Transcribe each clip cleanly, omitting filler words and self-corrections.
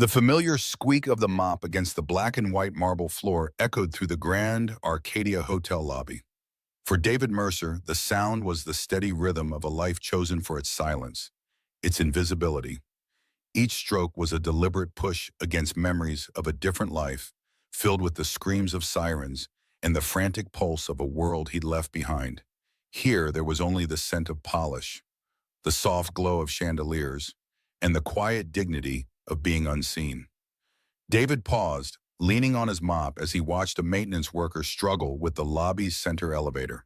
The familiar squeak of the mop against the black and white marble floor echoed through the grand Arcadia hotel lobby. For David Mercer, the sound was the steady rhythm of a life chosen for its silence, its invisibility. Each stroke was a deliberate push against memories of a different life, filled with the screams of sirens and the frantic pulse of a world he'd left behind. Here, there was only the scent of polish, the soft glow of chandeliers, and the quiet dignity of being unseen. David paused, leaning on his mop as he watched a maintenance worker struggle with the lobby's center elevator.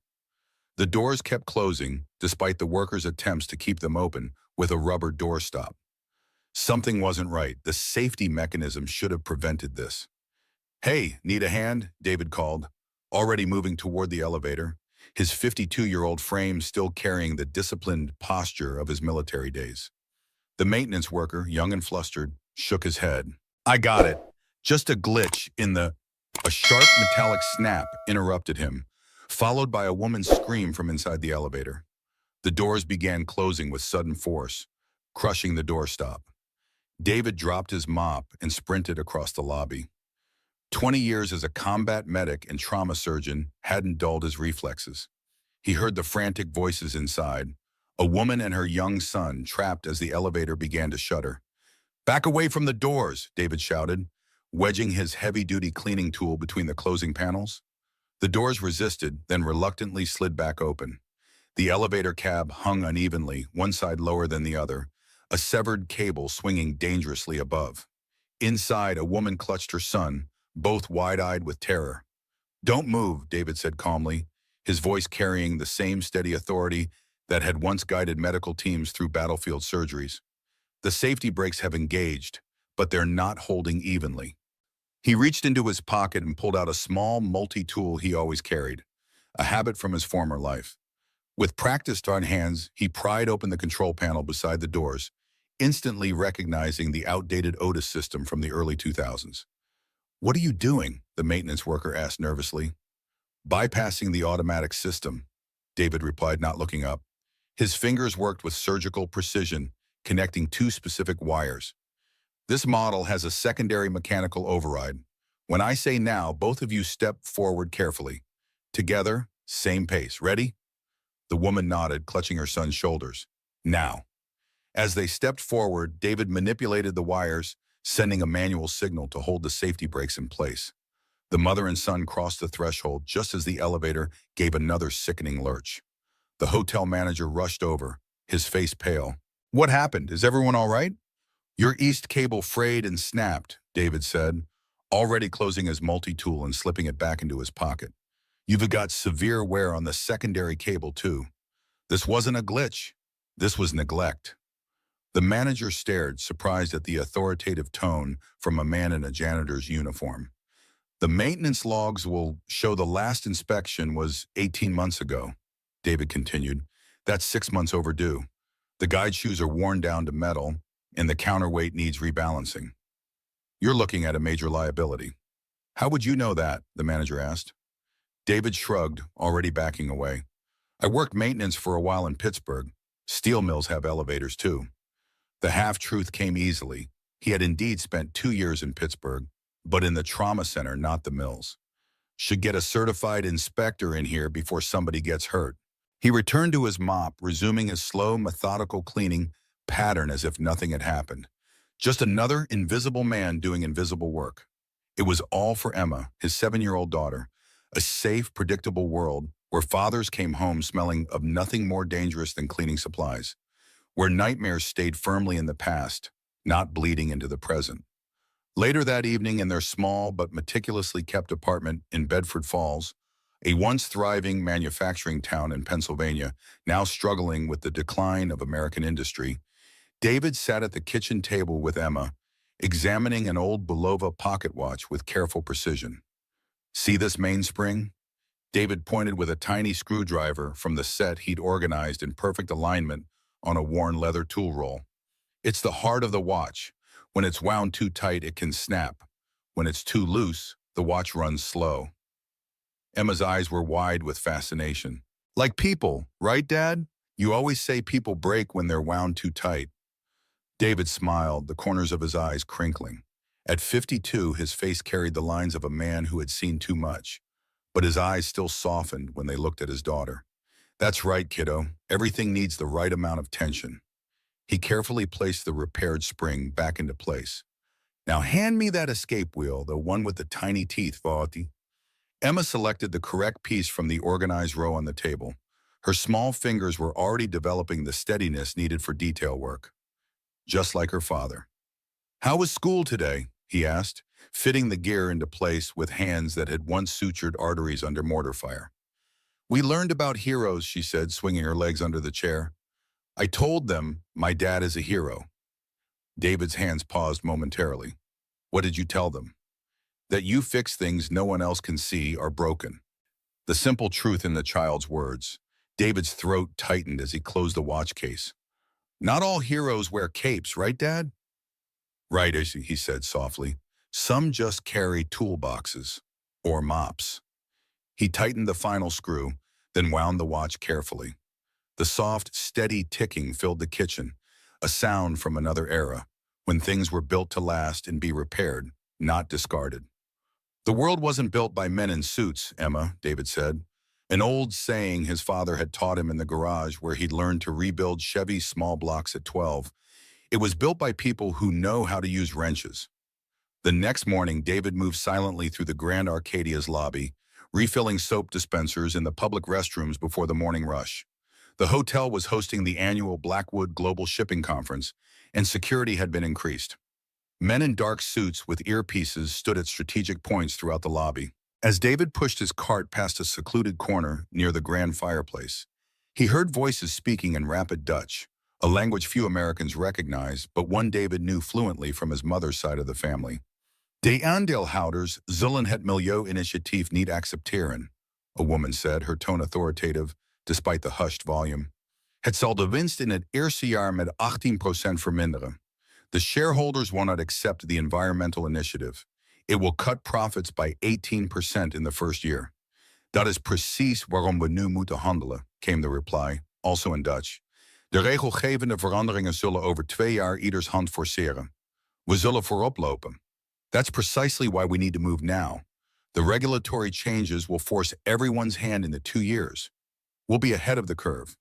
The doors kept closing, despite the workers' attempts to keep them open with a rubber doorstop. Something wasn't right. The safety mechanism should have prevented this. "Hey, need a hand?" David called, already moving toward the elevator, his 52-year-old frame still carrying the disciplined posture of his military days. The maintenance worker, young and flustered, shook his head. "I got it. Just a glitch in the—" A sharp metallic snap interrupted him, followed by a woman's scream from inside the elevator. The doors began closing with sudden force, crushing the doorstop. David dropped his mop and sprinted across the lobby. 20 years as a combat medic and trauma surgeon hadn't dulled his reflexes. He heard the frantic voices inside, a woman and her young son trapped as the elevator began to shudder. "Back away from the doors," David shouted, wedging his heavy-duty cleaning tool between the closing panels. The doors resisted, then reluctantly slid back open. The elevator cab hung unevenly, one side lower than the other, a severed cable swinging dangerously above. Inside, a woman clutched her son, both wide-eyed with terror. "Don't move," David said calmly, his voice carrying the same steady authority that had once guided medical teams through battlefield surgeries. "The safety brakes have engaged, but they're not holding evenly." He reached into his pocket and pulled out a small multi-tool he always carried, a habit from his former life. With practiced on hands, he pried open the control panel beside the doors, instantly recognizing the outdated Otis system from the early 2000s. "What are you doing?" the maintenance worker asked nervously. "Bypassing the automatic system," David replied, not looking up. His fingers worked with surgical precision, connecting two specific wires. "This model has a secondary mechanical override. When I say now, both of you step forward carefully. Together, same pace. Ready?" The woman nodded, clutching her son's shoulders. "Now." As they stepped forward, David manipulated the wires, sending a manual signal to hold the safety brakes in place. The mother and son crossed the threshold just as the elevator gave another sickening lurch. The hotel manager rushed over, his face pale. "What happened? Is everyone all right?" "Your east cable frayed and snapped," David said, already closing his multi-tool and slipping it back into his pocket. "You've got severe wear on the secondary cable, too. This wasn't a glitch. This was neglect." The manager stared, surprised at the authoritative tone from a man in a janitor's uniform. "The maintenance logs will show the last inspection was 18 months ago," David continued. "That's 6 months overdue. The guide shoes are worn down to metal, and the counterweight needs rebalancing. You're looking at a major liability." "How would you know that?" the manager asked. David shrugged, already backing away. "I worked maintenance for a while in Pittsburgh. Steel mills have elevators, too." The half-truth came easily. He had indeed spent 2 years in Pittsburgh, but in the trauma center, not the mills. "Should get a certified inspector in here before somebody gets hurt." He returned to his mop, resuming his slow, methodical cleaning pattern as if nothing had happened. Just another invisible man doing invisible work. It was all for Emma, his 7-year-old daughter, a safe, predictable world where fathers came home smelling of nothing more dangerous than cleaning supplies, where nightmares stayed firmly in the past, not bleeding into the present. Later that evening, in their small but meticulously kept apartment in Bedford Falls, a once thriving manufacturing town in Pennsylvania, now struggling with the decline of American industry, David sat at the kitchen table with Emma, examining an old Bulova pocket watch with careful precision. "See this mainspring?" David pointed with a tiny screwdriver from the set he'd organized in perfect alignment on a worn leather tool roll. "It's the heart of the watch. When it's wound too tight, it can snap. When it's too loose, the watch runs slow." Emma's eyes were wide with fascination. "Like people, right, Dad? You always say people break when they're wound too tight." David smiled, the corners of his eyes crinkling. At 52, his face carried the lines of a man who had seen too much, but his eyes still softened when they looked at his daughter. That's right, kiddo. Everything needs the right amount of tension. He carefully placed the repaired spring back into place. Now hand me that escape wheel, the one with the tiny teeth, Vati. Emma selected the correct piece from the organized row on the table. Her small fingers were already developing the steadiness needed for detail work, just like her father. How was school today? He asked, fitting the gear into place with hands that had once sutured arteries under mortar fire. We learned about heroes, she said, swinging her legs under the chair. I told them my dad is a hero. David's hands paused momentarily. What did you tell them? That you fix things no one else can see are broken. The simple truth in the child's words. David's throat tightened as he closed the watch case. Not all heroes wear capes, right, Dad? Right, he said softly. Some just carry toolboxes or mops. He tightened the final screw, then wound the watch carefully. The soft, steady ticking filled the kitchen, a sound from another era, when things were built to last and be repaired, not discarded. The world wasn't built by men in suits, Emma, David said. An old saying his father had taught him in the garage where he'd learned to rebuild Chevy's small blocks at 12. It was built by people who know how to use wrenches. The next morning, David moved silently through the Grand Arcadia's lobby, refilling soap dispensers in the public restrooms before the morning rush. The hotel was hosting the annual Blackwood Global Shipping Conference, and security had been increased. Men in dark suits with earpieces stood at strategic points throughout the lobby. As David pushed his cart past a secluded corner near the grand fireplace, he heard voices speaking in rapid Dutch, a language few Americans recognized, but one David knew fluently from his mother's side of the family. De aandeelhouders zullen het milieu-initiatief niet accepteren, a woman said, her tone authoritative, despite the hushed volume. Het zal de winst in het eerste jaar met 18% verminderen. The shareholders will not accept the environmental initiative. It will cut profits by 18% in the first year. Dat is precies waarom we nu moeten handelen, came the reply, also in Dutch. De regelgevende veranderingen zullen over 2 jaar ieders hand forceren. We zullen voorop lopen. That's precisely why we need to move now. The regulatory changes will force everyone's hand in the 2 years. We'll be ahead of the curve.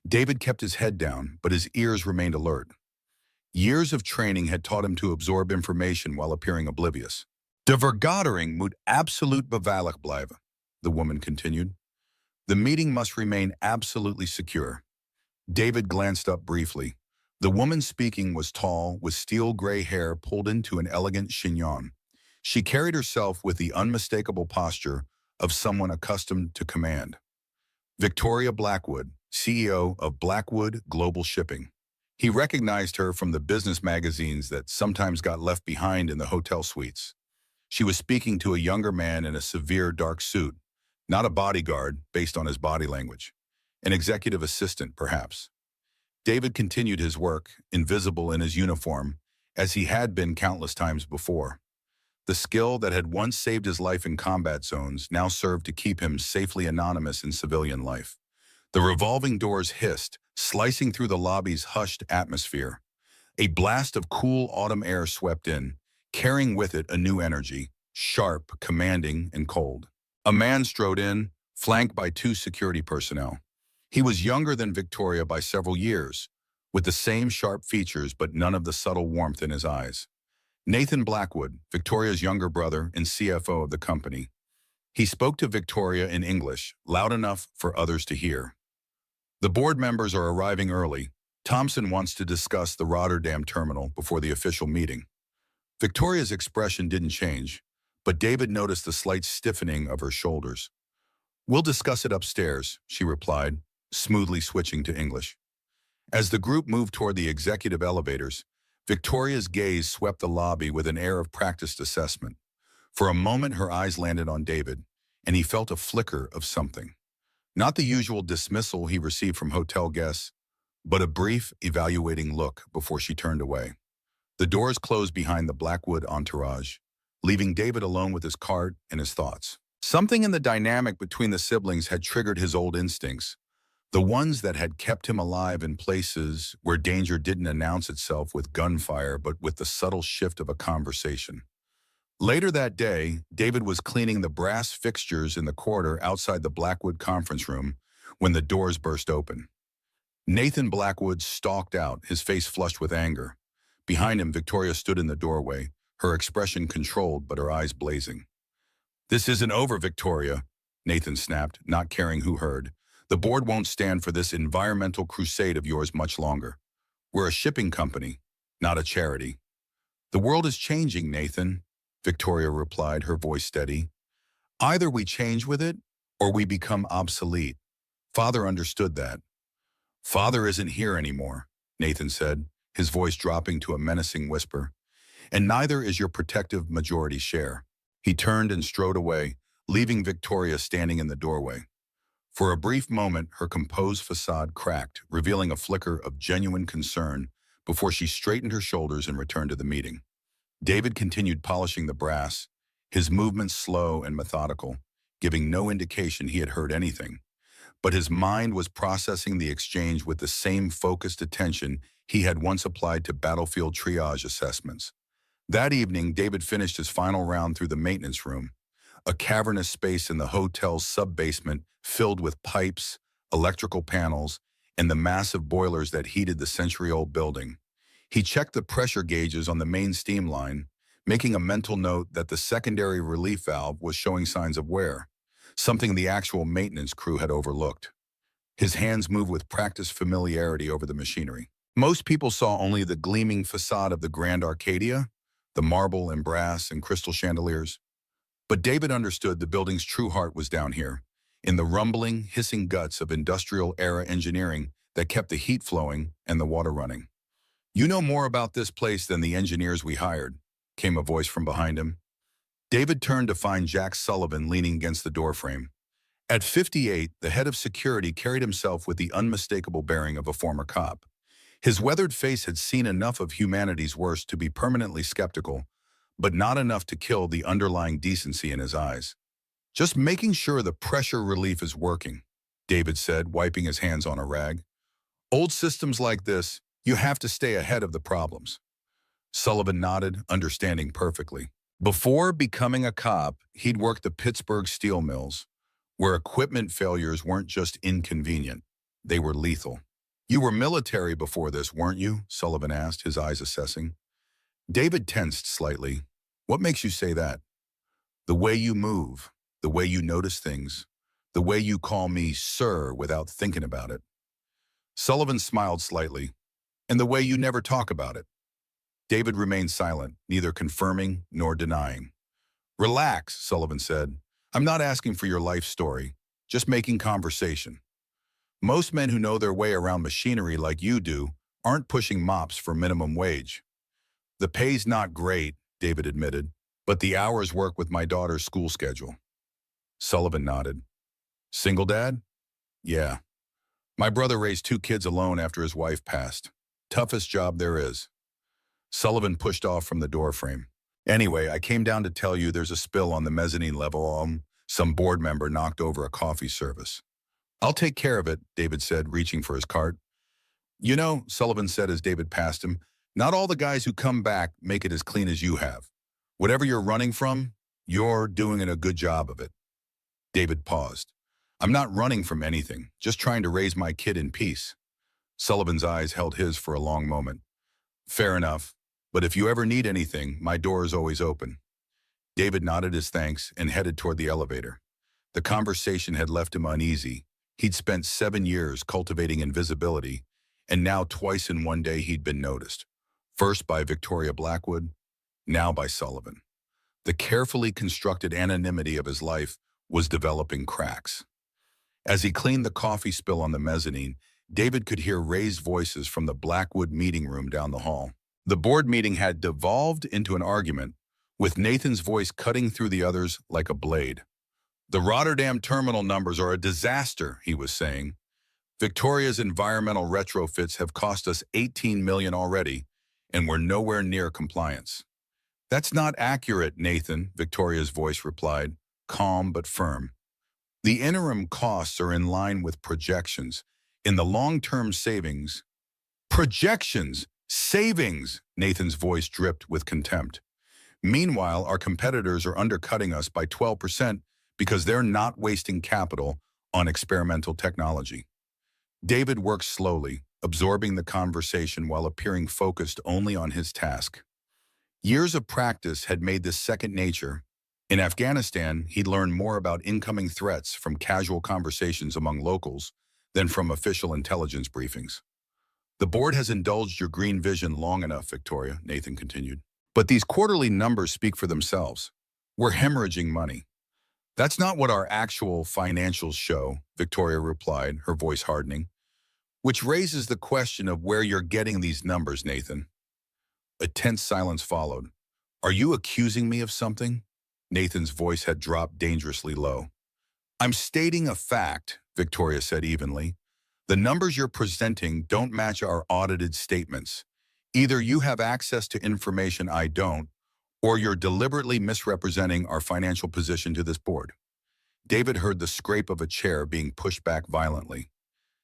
David kept his head down, but his ears remained alert. Years of training had taught him to absorb information while appearing oblivious. De vergadering moet absoluut beveiligd blijven, the woman continued. The meeting must remain absolutely secure. David glanced up briefly. The woman speaking was tall, with steel-gray hair pulled into an elegant chignon. She carried herself with the unmistakable posture of someone accustomed to command. Victoria Blackwood, CEO of Blackwood Global Shipping. He recognized her from the business magazines that sometimes got left behind in the hotel suites. She was speaking to a younger man in a severe dark suit, not a bodyguard based on his body language, an executive assistant, perhaps. David continued his work, invisible in his uniform, as he had been countless times before. The skill that had once saved his life in combat zones now served to keep him safely anonymous in civilian life. The revolving doors hissed, slicing through the lobby's hushed atmosphere. A blast of cool autumn air swept in, carrying with it a new energy, sharp, commanding, and cold. A man strode in, flanked by 2 security personnel. He was younger than Victoria by several years, with the same sharp features but none of the subtle warmth in his eyes. Nathan Blackwood, Victoria's younger brother and CFO of the company. He spoke to Victoria in English, loud enough for others to hear. The board members are arriving early. Thompson wants to discuss the Rotterdam terminal before the official meeting. Victoria's expression didn't change, but David noticed the slight stiffening of her shoulders. We'll discuss it upstairs, she replied, smoothly switching to English. As the group moved toward the executive elevators, Victoria's gaze swept the lobby with an air of practiced assessment. For a moment, her eyes landed on David, and he felt a flicker of something. Not the usual dismissal he received from hotel guests, but a brief, evaluating look before she turned away. The doors closed behind the Blackwood entourage, leaving David alone with his cart and his thoughts. Something in the dynamic between the siblings had triggered his old instincts, The ones that had kept him alive in places where danger didn't announce itself with gunfire but with the subtle shift of a conversation. Later that day, David was cleaning the brass fixtures in the corridor outside the Blackwood conference room when the doors burst open. Nathan Blackwood stalked out, his face flushed with anger. Behind him, Victoria stood in the doorway, her expression controlled but her eyes blazing. "This isn't over, Victoria," Nathan snapped, not caring who heard. "The board won't stand for this environmental crusade of yours much longer. We're a shipping company, not a charity." "The world is changing, Nathan," Victoria replied, her voice steady. "Either we change with it, or we become obsolete. Father understood that." "Father isn't here anymore," Nathan said, his voice dropping to a menacing whisper. "And neither is your protective majority share." He turned and strode away, leaving Victoria standing in the doorway. For a brief moment, her composed facade cracked, revealing a flicker of genuine concern before she straightened her shoulders and returned to the meeting. David continued polishing the brass, his movements slow and methodical, giving no indication he had heard anything. But his mind was processing the exchange with the same focused attention he had once applied to battlefield triage assessments. That evening, David finished his final round through the maintenance room, a cavernous space in the hotel's sub-basement filled with pipes, electrical panels, and the massive boilers that heated the century-old building. He checked the pressure gauges on the main steam line, making a mental note that the secondary relief valve was showing signs of wear, something the actual maintenance crew had overlooked. His hands moved with practiced familiarity over the machinery. Most people saw only the gleaming facade of the Grand Arcadia, the marble and brass and crystal chandeliers. But David understood the building's true heart was down here, in the rumbling, hissing guts of industrial-era engineering that kept the heat flowing and the water running. "You know more about this place than the engineers we hired," came a voice from behind him. David turned to find Jack Sullivan leaning against the doorframe. At 58, the head of security carried himself with the unmistakable bearing of a former cop. His weathered face had seen enough of humanity's worst to be permanently skeptical, but not enough to kill the underlying decency in his eyes. "Just making sure the pressure relief is working," David said, wiping his hands on a rag. "Old systems like this, you have to stay ahead of the problems." Sullivan nodded, understanding perfectly. Before becoming a cop, he'd worked the Pittsburgh steel mills, where equipment failures weren't just inconvenient, they were lethal. "You were military before this, weren't you?" Sullivan asked, his eyes assessing. David tensed slightly. "What makes you say that?" "The way you move, the way you notice things, the way you call me sir without thinking about it." Sullivan smiled slightly. "And the way you never talk about it." David remained silent, neither confirming nor denying. "Relax," Sullivan said. "I'm not asking for your life story, just making conversation. Most men who know their way around machinery like you do aren't pushing mops for minimum wage." "The pay's not great," David admitted, "but the hours work with my daughter's school schedule." Sullivan nodded. "Single dad?" "Yeah. My brother raised 2 kids alone after his wife passed. Toughest job there is." Sullivan pushed off from the doorframe. "Anyway, I came down to tell you there's a spill on the mezzanine level. Some board member knocked over a coffee service." "I'll take care of it," David said, reaching for his cart. "You know," Sullivan said as David passed him, "not all the guys who come back make it as clean as you have. Whatever you're running from, you're doing a good job of it." David paused. "I'm not running from anything, just trying to raise my kid in peace." Sullivan's eyes held his for a long moment. "Fair enough, but if you ever need anything, my door is always open." David nodded his thanks and headed toward the elevator. The conversation had left him uneasy. He'd spent 7 years cultivating invisibility, and now twice in one day he'd been noticed. First by Victoria Blackwood, now by Sullivan. The carefully constructed anonymity of his life was developing cracks. As he cleaned the coffee spill on the mezzanine, David could hear raised voices from the Blackwood meeting room down the hall. The board meeting had devolved into an argument, with Nathan's voice cutting through the others like a blade. "The Rotterdam terminal numbers are a disaster," he was saying. "Victoria's environmental retrofits have cost us $18 million already, and we're nowhere near compliance." "That's not accurate, Nathan," Victoria's voice replied, calm but firm. "The interim costs are in line with projections, In the long-term savings, projections, savings, Nathan's voice dripped with contempt. Meanwhile, our competitors are undercutting us by 12% because they're not wasting capital on experimental technology. David worked slowly, absorbing the conversation while appearing focused only on his task. Years of practice had made this second nature. In Afghanistan, he'd learned more about incoming threats from casual conversations among locals than from official intelligence briefings. The board has indulged your green vision long enough, Victoria, Nathan continued. But these quarterly numbers speak for themselves. We're hemorrhaging money. That's not what our actual financials show, Victoria replied, her voice hardening. Which raises the question of where you're getting these numbers, Nathan. A tense silence followed. Are you accusing me of something? Nathan's voice had dropped dangerously low. I'm stating a fact, Victoria said evenly. The numbers you're presenting don't match our audited statements. Either you have access to information I don't, or you're deliberately misrepresenting our financial position to this board. David heard the scrape of a chair being pushed back violently.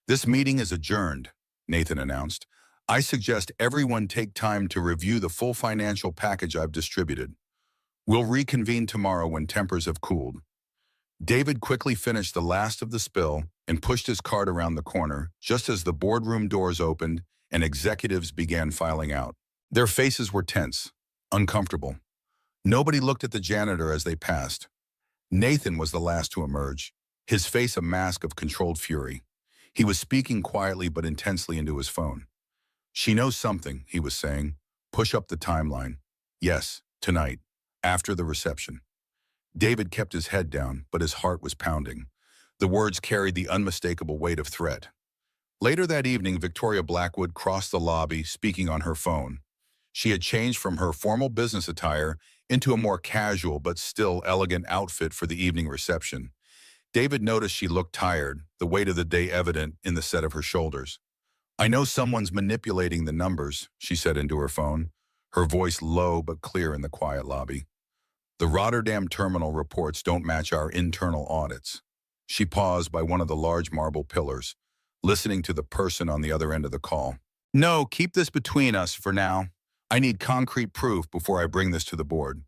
This meeting is adjourned, Nathan announced. I suggest everyone take time to review the full financial package I've distributed. We'll reconvene tomorrow when tempers have cooled. David quickly finished the last of the spill and pushed his cart around the corner just as the boardroom doors opened and executives began filing out. Their faces were tense, uncomfortable. Nobody looked at the janitor as they passed. Nathan was the last to emerge, his face a mask of controlled fury. He was speaking quietly but intensely into his phone. She knows something, he was saying. Push up the timeline. Yes, tonight, after the reception. David kept his head down, but his heart was pounding. The words carried the unmistakable weight of threat. Later that evening, Victoria Blackwood crossed the lobby, speaking on her phone. She had changed from her formal business attire into a more casual but still elegant outfit for the evening reception. David noticed she looked tired, the weight of the day evident in the set of her shoulders. I know someone's manipulating the numbers, she said into her phone, her voice low but clear in the quiet lobby. The Rotterdam terminal reports don't match our internal audits. She paused by one of the large marble pillars, listening to the person on the other end of the call. No, keep this between us for now. I need concrete proof before I bring this to the board.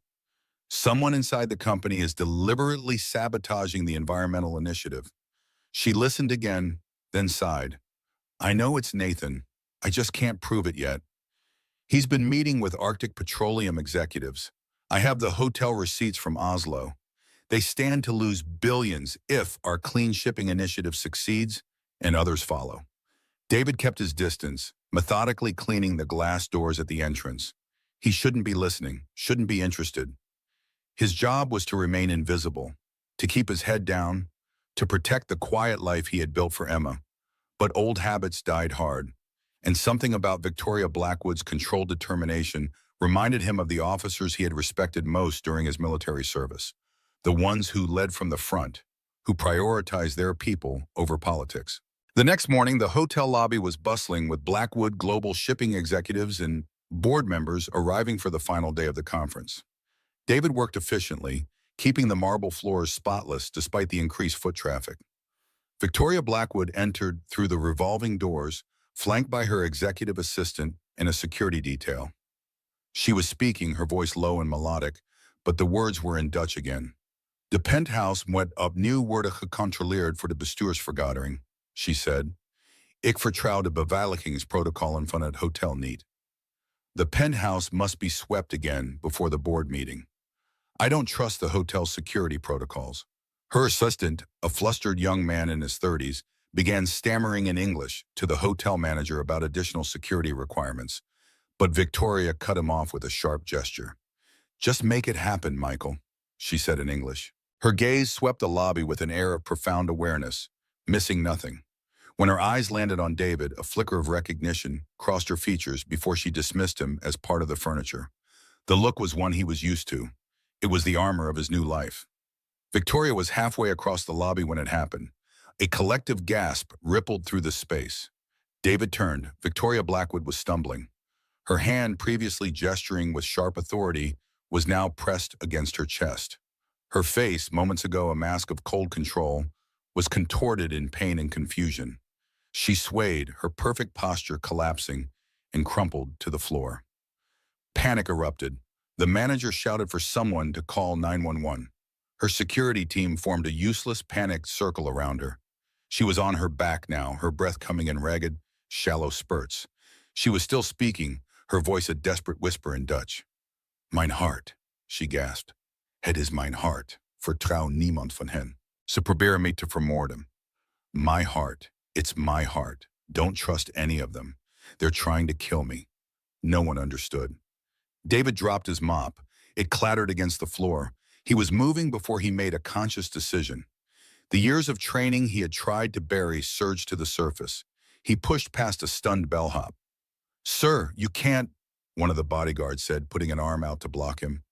Someone inside the company is deliberately sabotaging the environmental initiative. She listened again, then sighed. I know it's Nathan. I just can't prove it yet. He's been meeting with Arctic Petroleum executives. I have the hotel receipts from Oslo. They stand to lose billions if our clean shipping initiative succeeds and others follow. David kept his distance, methodically cleaning the glass doors at the entrance. He shouldn't be listening, shouldn't be interested. His job was to remain invisible, to keep his head down, to protect the quiet life he had built for Emma. But old habits died hard, and something about Victoria Blackwood's controlled determination reminded him of the officers he had respected most during his military service, the ones who led from the front, who prioritized their people over politics. The next morning, the hotel lobby was bustling with Blackwood Global shipping executives and board members arriving for the final day of the conference. David worked efficiently, keeping the marble floors spotless despite the increased foot traffic. Victoria Blackwood entered through the revolving doors, flanked by her executive assistant and a security detail. She was speaking, her voice low and melodic, but the words were in Dutch again. De penthouse moet opnieuw worden gecontroleerd voor de bestuursvergadering, she said. Ik vertrouw de beveiligingsprotocollen van het hotel niet. The penthouse must be swept again before the board meeting. I don't trust the hotel's security protocols. Her assistant, a flustered young man in his 30s, began stammering in English to the hotel manager about additional security requirements, but Victoria cut him off with a sharp gesture. Just make it happen, Michael, she said in English. Her gaze swept the lobby with an air of profound awareness, missing nothing. When her eyes landed on David, a flicker of recognition crossed her features before she dismissed him as part of the furniture. The look was one he was used to. It was the armor of his new life. Victoria was halfway across the lobby when it happened. A collective gasp rippled through the space. David turned. Victoria Blackwood was stumbling. Her hand, previously gesturing with sharp authority, was now pressed against her chest. Her face, moments ago a mask of cold control, was contorted in pain and confusion. She swayed, her perfect posture collapsing, and crumpled to the floor. Panic erupted. The manager shouted for someone to call 911. Her security team formed a useless, panicked circle around her. She was on her back now, her breath coming in ragged, shallow spurts. She was still speaking, her voice a desperate whisper in Dutch. Mein hart, she gasped. Het is mijn hart. Vertrouw niemand van hen. Ze proberen me te vermoorden. My heart. It's my heart. Don't trust any of them. They're trying to kill me. No one understood. David dropped his mop. It clattered against the floor. He was moving before he made a conscious decision. The years of training he had tried to bury surged to the surface. He pushed past a stunned bellhop. Sir, you can't, one of the bodyguards said, putting an arm out to block him.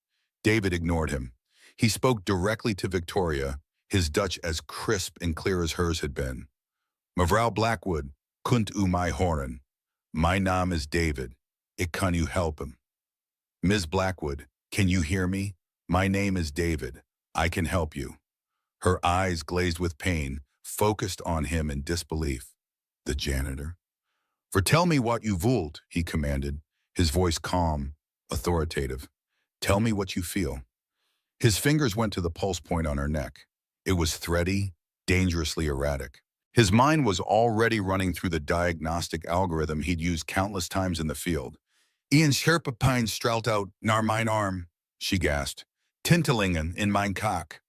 David ignored him. He spoke directly to Victoria, his Dutch as crisp and clear as hers had been. Mevrouw Blackwood, kunt u mij horen? My naam is David. Ik kan u helpen. Ms. Blackwood, can you hear me? My name is David. I can help you. Her eyes glazed with pain, focused on him in disbelief. The janitor. Vertel me what you voelt, he commanded, his voice calm, authoritative. Tell me what you feel. His fingers went to the pulse point on her neck. It was thready, dangerously erratic. His mind was already running through the diagnostic algorithm he'd used countless times in the field. Ian Scherpepijn straalt out, naar mijn arm, she gasped. Tintelingen in mijn kak.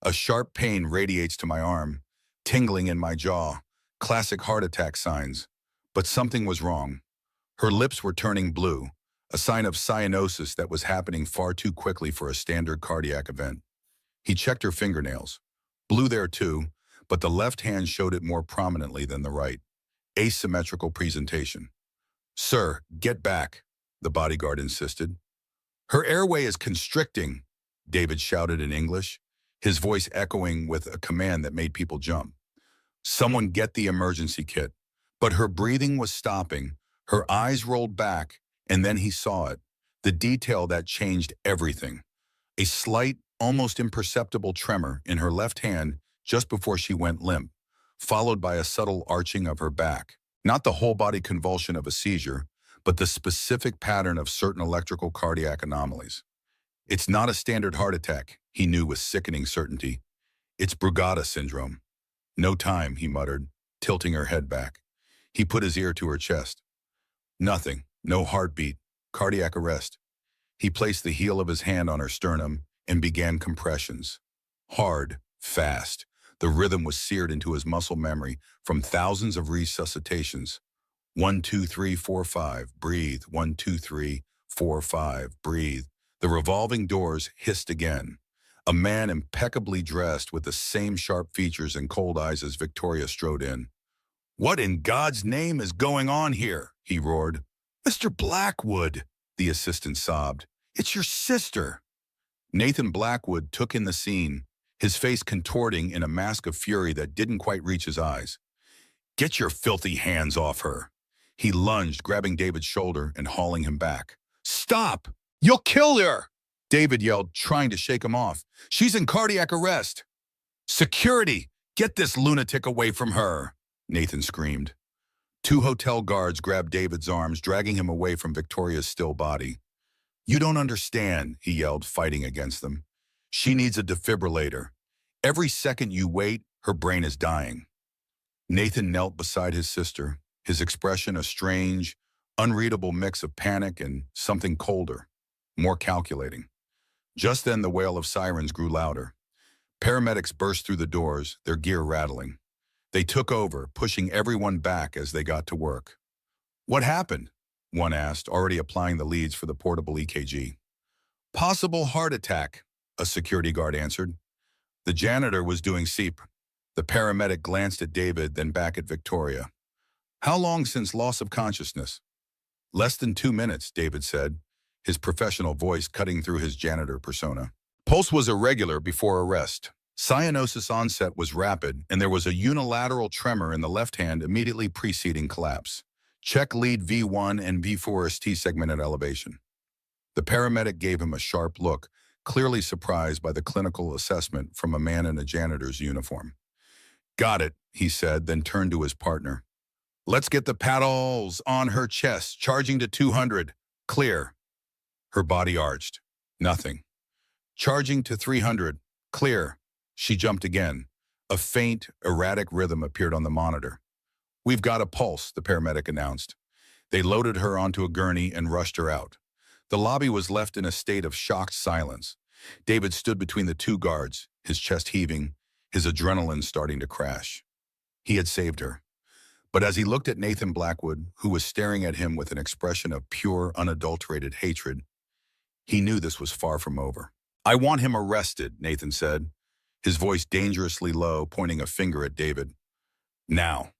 A sharp pain radiates to my arm, tingling in my jaw, classic heart attack signs. But something was wrong. Her lips were turning blue, a sign of cyanosis that was happening far too quickly for a standard cardiac event. He checked her fingernails. Blue there too, but the left hand showed it more prominently than the right. Asymmetrical presentation. Sir, get back, the bodyguard insisted. Her airway is constricting, David shouted in English, his voice echoing with a command that made people jump. Someone get the emergency kit. But her breathing was stopping, her eyes rolled back, and then he saw it, the detail that changed everything. A slight, almost imperceptible tremor in her left hand just before she went limp, followed by a subtle arching of her back. Not the whole-body convulsion of a seizure, but the specific pattern of certain electrical cardiac anomalies. It's not a standard heart attack, he knew with sickening certainty. It's Brugada syndrome. No time, he muttered, tilting her head back. He put his ear to her chest. Nothing, no heartbeat, cardiac arrest. He placed the heel of his hand on her sternum and began compressions. Hard, fast. The rhythm was seared into his muscle memory from thousands of resuscitations. 1, 2, 3, 4, 5, breathe. 1, 2, 3, 4, 5, breathe. The revolving doors hissed again. A man impeccably dressed with the same sharp features and cold eyes as Victoria strode in. What in God's name is going on here? He roared. Mr. Blackwood, the assistant sobbed. It's your sister. Nathan Blackwood took in the scene, his face contorting in a mask of fury that didn't quite reach his eyes. Get your filthy hands off her. He lunged, grabbing David's shoulder and hauling him back. Stop! You'll kill her! David yelled, trying to shake him off. She's in cardiac arrest. Security! Get this lunatic away from her! Nathan screamed. 2 hotel guards grabbed David's arms, dragging him away from Victoria's still body. You don't understand, he yelled, fighting against them. She needs a defibrillator. Every second you wait, her brain is dying. Nathan knelt beside his sister, his expression a strange, unreadable mix of panic and something colder, more calculating. Just then the wail of sirens grew louder. Paramedics burst through the doors, their gear rattling. They took over, pushing everyone back as they got to work. What happened? One asked, already applying the leads for the portable EKG. Possible heart attack, a security guard answered. The janitor was doing CPR. The paramedic glanced at David, then back at Victoria. How long since loss of consciousness? Less than 2 minutes, David said, his professional voice cutting through his janitor persona. Pulse was irregular before arrest. Cyanosis onset was rapid, and there was a unilateral tremor in the left hand immediately preceding collapse. Check lead V1 and V4ST segment at elevation. The paramedic gave him a sharp look, clearly surprised by the clinical assessment from a man in a janitor's uniform. Got it, he said, then turned to his partner. Let's get the paddles on her chest, charging to 200. Clear. Her body arched. Nothing. Charging to 300. Clear. She jumped again. A faint, erratic rhythm appeared on the monitor. We've got a pulse, the paramedic announced. They loaded her onto a gurney and rushed her out. The lobby was left in a state of shocked silence. David stood between the two guards, his chest heaving, his adrenaline starting to crash. He had saved her. But as he looked at Nathan Blackwood, who was staring at him with an expression of pure, unadulterated hatred, he knew this was far from over. I want him arrested, Nathan said, his voice dangerously low, pointing a finger at David. Now.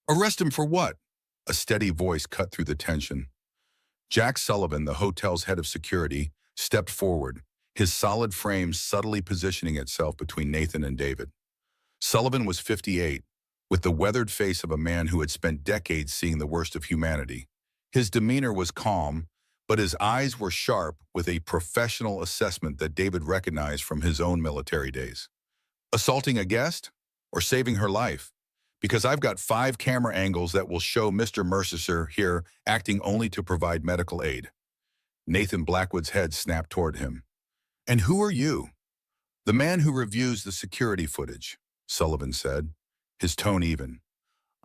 Arrest him for what? A steady voice cut through the tension. Jack Sullivan, the hotel's head of security, stepped forward, his solid frame subtly positioning itself between Nathan and David. Sullivan was 58, with the weathered face of a man who had spent decades seeing the worst of humanity. His demeanor was calm, but his eyes were sharp with a professional assessment that David recognized from his own military days. Assaulting a guest or saving her life? Because I've got 5 camera angles that will show Mr. Mercer here acting only to provide medical aid. Nathan Blackwood's head snapped toward him. And who are you? The man who reviews the security footage, Sullivan said, his tone even.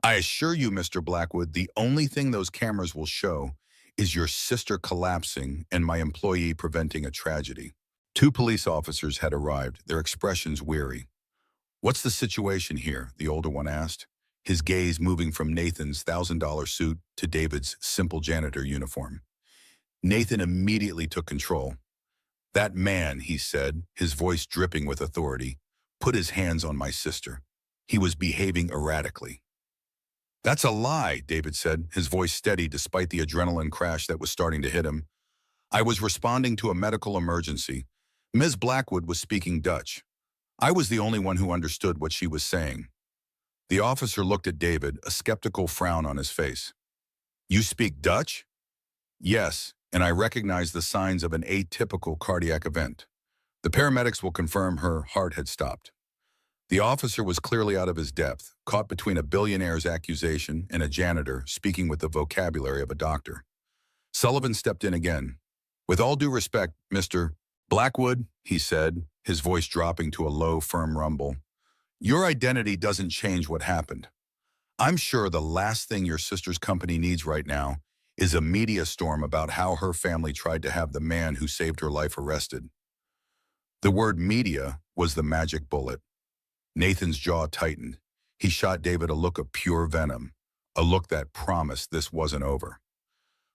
I assure you, Mr. Blackwood, the only thing those cameras will show is your sister collapsing and my employee preventing a tragedy. 2 police officers had arrived, their expressions weary. What's the situation here? The older one asked, his gaze moving from Nathan's $1,000 suit to David's simple janitor uniform. Nathan immediately took control. That man, he said, his voice dripping with authority, put his hands on my sister. He was behaving erratically. That's a lie, David said, his voice steady despite the adrenaline crash that was starting to hit him. I was responding to a medical emergency. Ms. Blackwood was speaking Dutch. I was the only one who understood what she was saying. The officer looked at David, a skeptical frown on his face. You speak Dutch? Yes, and I recognize the signs of an atypical cardiac event. The paramedics will confirm her heart had stopped. The officer was clearly out of his depth, caught between a billionaire's accusation and a janitor speaking with the vocabulary of a doctor. Sullivan stepped in again. With all due respect, Mr. Blackwood, he said, his voice dropping to a low, firm rumble, your identity doesn't change what happened. I'm sure the last thing your sister's company needs right now is a media storm about how her family tried to have the man who saved her life arrested. The word media was the magic bullet. Nathan's jaw tightened. He shot David a look of pure venom, a look that promised this wasn't over.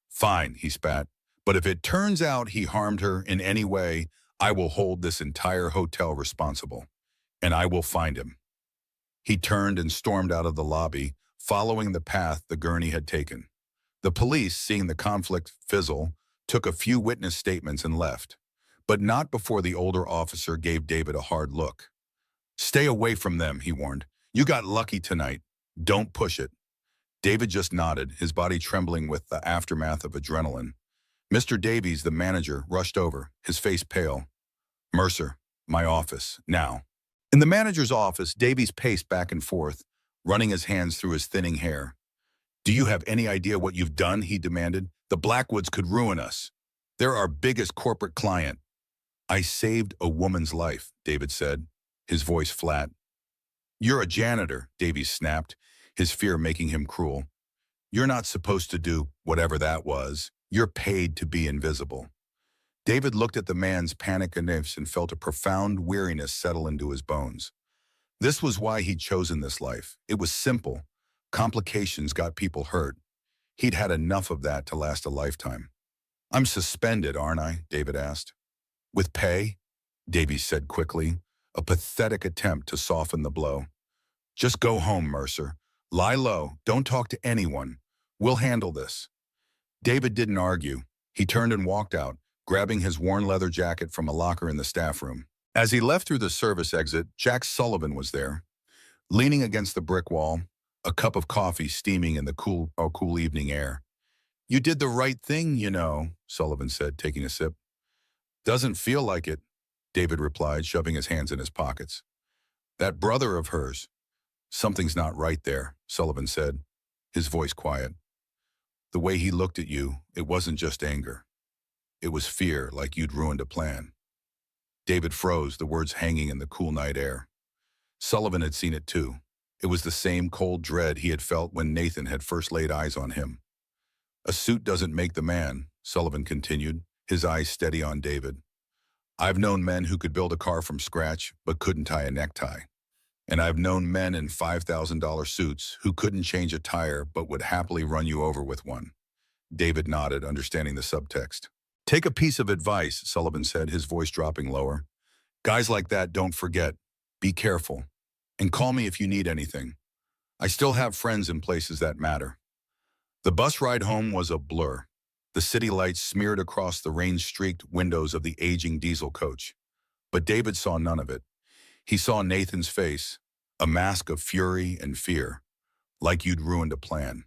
Fine, he spat, but if it turns out he harmed her in any way, I will hold this entire hotel responsible, and I will find him. He turned and stormed out of the lobby, following the path the gurney had taken. The police, seeing the conflict fizzle, took a few witness statements and left, but not before the older officer gave David a hard look. Stay away from them, he warned. You got lucky tonight. Don't push it. David just nodded, his body trembling with the aftermath of adrenaline. Mr. Davies, the manager, rushed over, his face pale. Mercer, my office, now. In the manager's office, Davies paced back and forth, running his hands through his thinning hair. Do you have any idea what you've done? He demanded. The Blackwoods could ruin us. They're our biggest corporate client. I saved a woman's life, David said, his voice flat. You're a janitor, Davies snapped, his fear making him cruel. You're not supposed to do whatever that was. You're paid to be invisible. David looked at the man's panic and felt a profound weariness settle into his bones. This was why he'd chosen this life. It was simple. Complications got people hurt. He'd had enough of that to last a lifetime. I'm suspended, aren't I? David asked. With pay? Davies said quickly, a pathetic attempt to soften the blow. Just go home, Mercer. Lie low. Don't talk to anyone. We'll handle this. David didn't argue. He turned and walked out, grabbing his worn leather jacket from a locker in the staff room. As he left through the service exit, Jack Sullivan was there, leaning against the brick wall, a cup of coffee steaming in the cool evening air. You did the right thing, you know, Sullivan said, taking a sip. Doesn't feel like it, David replied, shoving his hands in his pockets. That brother of hers. Something's not right there, Sullivan said. his voice quiet. The way he looked at you, it wasn't just anger. It was fear, like you'd ruined a plan. David froze, the words hanging in the cool night air. Sullivan had seen it too. It was the same cold dread he had felt when Nathan had first laid eyes on him. A suit doesn't make the man, Sullivan continued, his eyes steady on David. I've known men who could build a car from scratch, but couldn't tie a necktie. And I've known men in $5,000 suits who couldn't change a tire, but would happily run you over with one. David nodded, understanding the subtext. Take a piece of advice, Sullivan said, his voice dropping lower. Guys like that don't forget. Be careful. And call me if you need anything. I still have friends in places that matter. The bus ride home was a blur. The city lights smeared across the rain-streaked windows of the aging diesel coach. But David saw none of it. He saw Nathan's face, a mask of fury and fear, like you'd ruined a plan.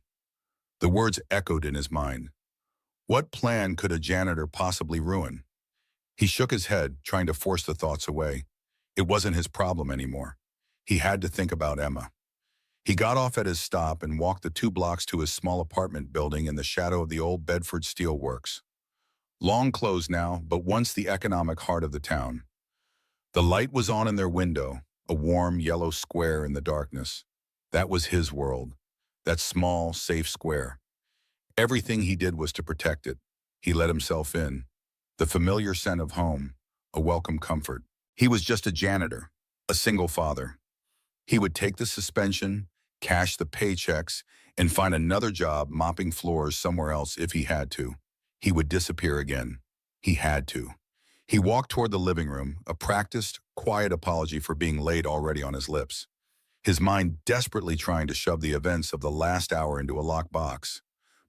The words echoed in his mind. What plan could a janitor possibly ruin? He shook his head, trying to force the thoughts away. It wasn't his problem anymore. He had to think about Emma. He got off at his stop and walked the 2 blocks to his small apartment building in the shadow of the old Bedford Steel Works. Long closed now, but once the economic heart of the town. The light was on in their window, a warm yellow square in the darkness. That was his world, that small, safe square. Everything he did was to protect it. He let himself in. The familiar scent of home, a welcome comfort. He was just a janitor, a single father. He would take the suspension, cash the paychecks, and find another job mopping floors somewhere else if he had to. He would disappear again. He had to. He walked toward the living room, a practiced, quiet apology for being late already on his lips, his mind desperately trying to shove the events of the last hour into a locked box.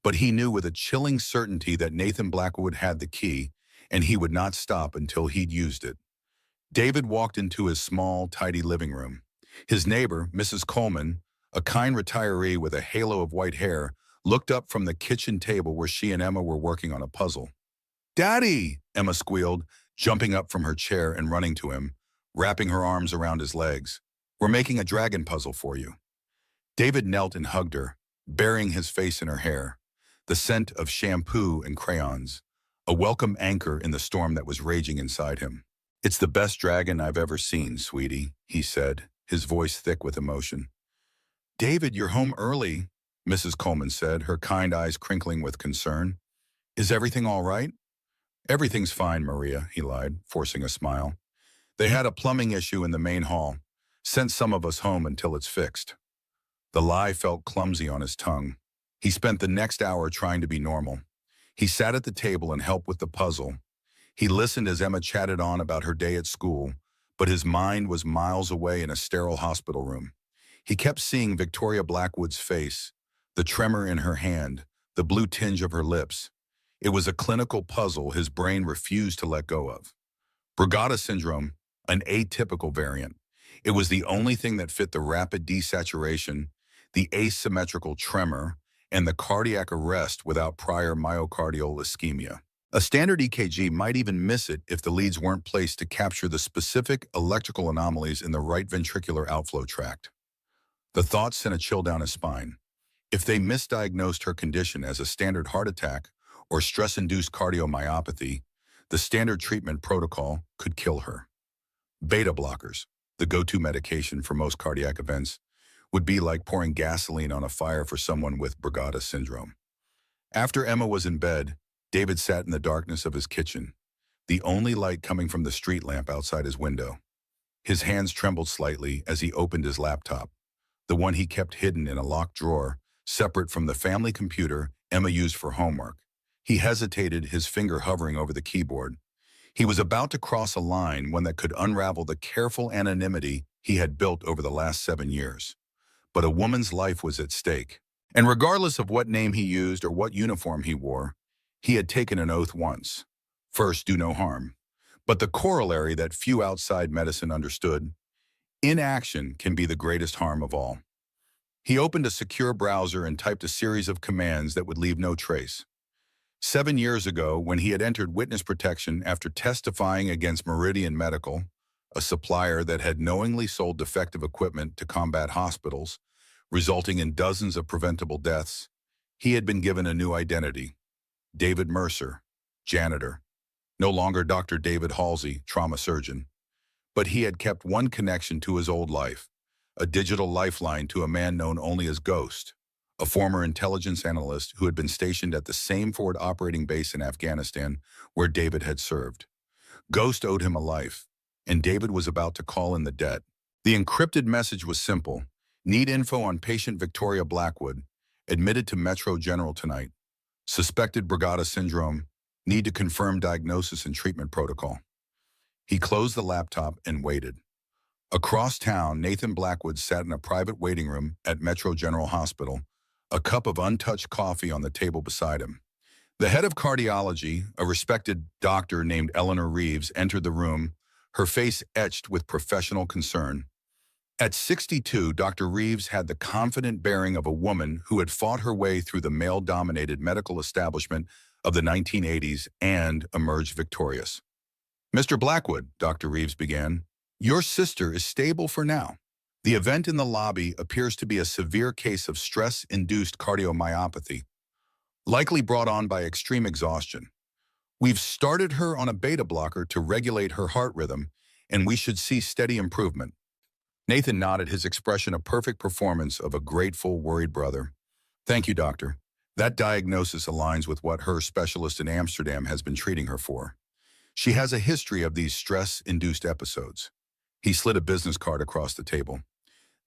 But he knew with a chilling certainty that Nathan Blackwood had the key, and he would not stop until he'd used it. David walked into his small, tidy living room. His neighbor, Mrs. Coleman, a kind retiree with a halo of white hair, looked up from the kitchen table where she and Emma were working on a puzzle. "Daddy!" Emma squealed, jumping up from her chair and running to him, wrapping her arms around his legs. "We're making a dragon puzzle for you." David knelt and hugged her, burying his face in her hair, the scent of shampoo and crayons, a welcome anchor in the storm that was raging inside him. "It's the best dragon I've ever seen, sweetie," he said, his voice thick with emotion. "David, you're home early," Mrs. Coleman said, her kind eyes crinkling with concern. "Is everything all right?" "Everything's fine, Maria," he lied, forcing a smile. "They had a plumbing issue in the main hall. Sent some of us home until it's fixed." The lie felt clumsy on his tongue. He spent the next hour trying to be normal. He sat at the table and helped with the puzzle. He listened as Emma chatted on about her day at school, but his mind was miles away in a sterile hospital room. He kept seeing Victoria Blackwood's face, the tremor in her hand, the blue tinge of her lips. It was a clinical puzzle his brain refused to let go of. Brugada syndrome, an atypical variant. It was the only thing that fit the rapid desaturation, the asymmetrical tremor, and the cardiac arrest without prior myocardial ischemia. A standard EKG might even miss it if the leads weren't placed to capture the specific electrical anomalies in the right ventricular outflow tract. The thought sent a chill down his spine. If they misdiagnosed her condition as a standard heart attack or stress-induced cardiomyopathy, the standard treatment protocol could kill her. Beta blockers, the go-to medication for most cardiac events, would be like pouring gasoline on a fire for someone with Brugada syndrome. After Emma was in bed, David sat in the darkness of his kitchen, the only light coming from the street lamp outside his window. His hands trembled slightly as he opened his laptop, the one he kept hidden in a locked drawer, separate from the family computer Emma used for homework. He hesitated, his finger hovering over the keyboard. He was about to cross a line, one that could unravel the careful anonymity he had built over the last 7 years. But a woman's life was at stake. And regardless of what name he used or what uniform he wore, he had taken an oath once. First, do no harm. But the corollary that few outside medicine understood, inaction can be the greatest harm of all. He opened a secure browser and typed a series of commands that would leave no trace. 7 years ago, when he had entered witness protection after testifying against Meridian Medical, a supplier that had knowingly sold defective equipment to combat hospitals, resulting in dozens of preventable deaths. He had been given a new identity: David Mercer, janitor. No longer Dr. David Halsey, trauma surgeon. But he had kept one connection to his old life, a digital lifeline to a man known only as Ghost, a former intelligence analyst who had been stationed at the same forward operating base in Afghanistan where David had served. Ghost owed him a life, and David was about to call in the debt. The encrypted message was simple: need info on patient Victoria Blackwood, admitted to Metro General tonight. Suspected Brugada syndrome, need to confirm diagnosis and treatment protocol. He closed the laptop and waited. Across town, Nathan Blackwood sat in a private waiting room at Metro General Hospital, a cup of untouched coffee on the table beside him. The head of cardiology, a respected doctor named Eleanor Reeves, entered the room, her face etched with professional concern. At 62, Dr. Reeves had the confident bearing of a woman who had fought her way through the male-dominated medical establishment of the 1980s and emerged victorious. "Mr. Blackwood," Dr. Reeves began, "your sister is stable for now. The event in the lobby appears to be a severe case of stress-induced cardiomyopathy, likely brought on by extreme exhaustion. We've started her on a beta blocker to regulate her heart rhythm, and we should see steady improvement." Nathan nodded, his expression a perfect performance of a grateful, worried brother. "Thank you, doctor. That diagnosis aligns with what her specialist in Amsterdam has been treating her for. She has a history of these stress-induced episodes." He slid a business card across the table.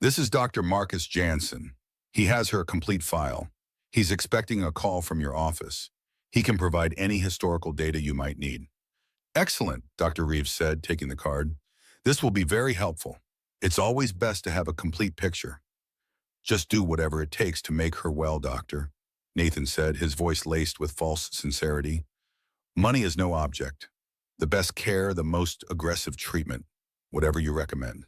"This is Dr. Marcus Jansen. He has her complete file. He's expecting a call from your office. He can provide any historical data you might need." "Excellent," Dr. Reeves said, taking the card. "This will be very helpful. It's always best to have a complete picture." "Just do whatever it takes to make her well, doctor," Nathan said, his voice laced with false sincerity. "Money is no object. The best care, the most aggressive treatment, whatever you recommend."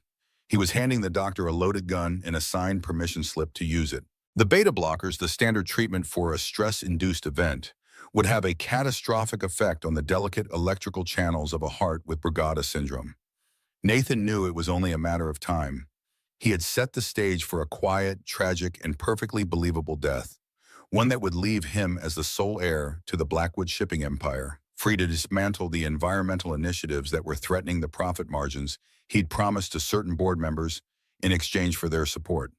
He was handing the doctor a loaded gun and a signed permission slip to use it. The beta blockers, the standard treatment for a stress-induced event, would have a catastrophic effect on the delicate electrical channels of a heart with Brugada syndrome. Nathan knew it was only a matter of time. He had set the stage for a quiet, tragic, and perfectly believable death, one that would leave him as the sole heir to the Blackwood shipping empire, free to dismantle the environmental initiatives that were threatening the profit margins he'd promised to certain board members in exchange for their support.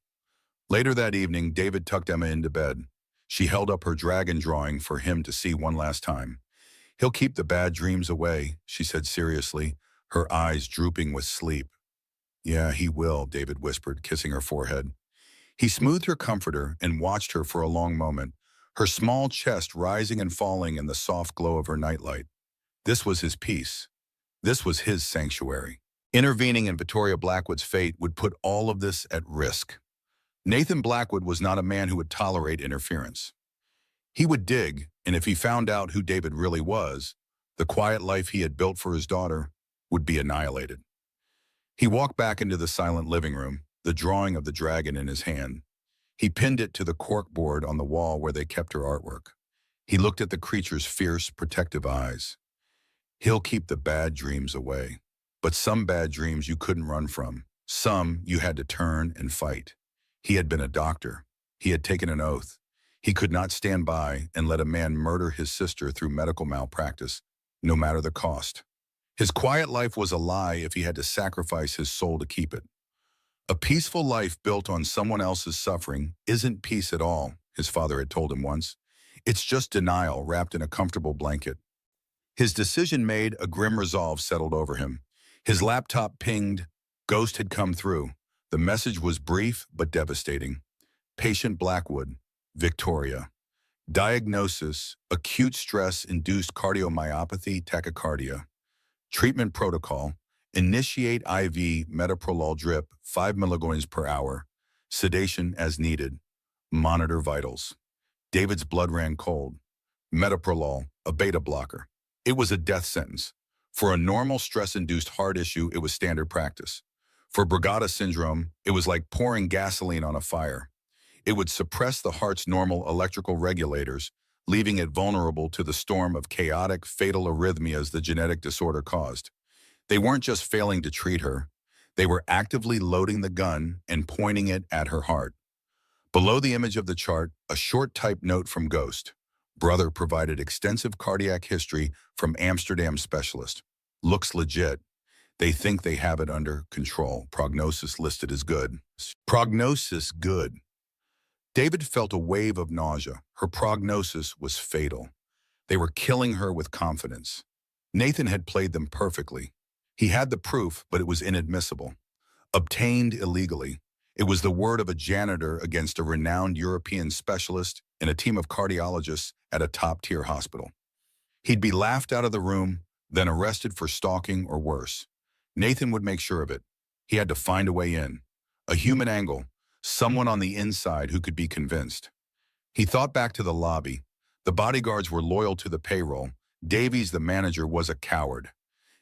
Later that evening, David tucked Emma into bed. She held up her dragon drawing for him to see one last time. "He'll keep the bad dreams away," she said seriously, her eyes drooping with sleep. "Yeah, he will," David whispered, kissing her forehead. He smoothed her comforter and watched her for a long moment, her small chest rising and falling in the soft glow of her nightlight. This was his peace. This was his sanctuary. Intervening in Victoria Blackwood's fate would put all of this at risk. Nathan Blackwood was not a man who would tolerate interference. He would dig, and if he found out who David really was, the quiet life he had built for his daughter would be annihilated. He walked back into the silent living room, the drawing of the dragon in his hand. He pinned it to the corkboard on the wall where they kept her artwork. He looked at the creature's fierce, protective eyes. "He'll keep the bad dreams away. But some bad dreams you couldn't run from. Some you had to turn and fight." He had been a doctor. He had taken an oath. He could not stand by and let a man murder his sister through medical malpractice, no matter the cost. His quiet life was a lie if he had to sacrifice his soul to keep it. "A peaceful life built on someone else's suffering isn't peace at all," his father had told him once. "It's just denial wrapped in a comfortable blanket." His decision made, a grim resolve settled over him. His laptop pinged. Ghost had come through. The message was brief but devastating. "Patient Blackwood, Victoria. Diagnosis: acute stress-induced cardiomyopathy, tachycardia. Treatment protocol: initiate IV metoprolol drip, 5 milligrams per hour. Sedation as needed. Monitor vitals." David's blood ran cold. Metoprolol, a beta blocker. It was a death sentence. For a normal stress-induced heart issue, it was standard practice. For Brugada syndrome, it was like pouring gasoline on a fire. It would suppress the heart's normal electrical regulators, leaving it vulnerable to the storm of chaotic, fatal arrhythmias the genetic disorder caused. They weren't just failing to treat her. They were actively loading the gun and pointing it at her heart. Below the image of the chart, a short typed note from Ghost. Brother provided extensive cardiac history from Amsterdam specialist. Looks legit. They think they have it under control. Prognosis listed as good. Prognosis good. David felt a wave of nausea. Her prognosis was fatal. They were killing her with confidence. Nathan had played them perfectly. He had the proof, but it was inadmissible. Obtained illegally. It was the word of a janitor against a renowned European specialist in a team of cardiologists at a top-tier hospital. He'd be laughed out of the room, then arrested for stalking or worse. Nathan would make sure of it. He had to find a way in. A human angle, someone on the inside who could be convinced. He thought back to the lobby. The bodyguards were loyal to the payroll. Davies, the manager, was a coward.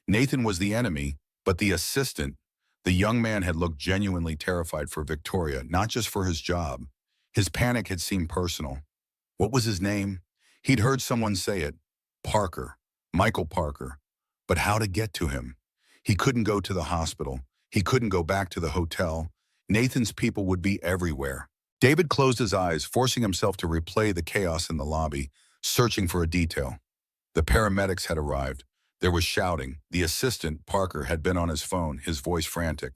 Nathan was the enemy, but the assistant, the young man had looked genuinely terrified for Victoria, not just for his job. His panic had seemed personal. What was his name? He'd heard someone say it. Parker. Michael Parker. But how to get to him? He couldn't go to the hospital. He couldn't go back to the hotel. Nathan's people would be everywhere. David closed his eyes, forcing himself to replay the chaos in the lobby, searching for a detail. The paramedics had arrived. There was shouting. The assistant, Parker, had been on his phone, his voice frantic.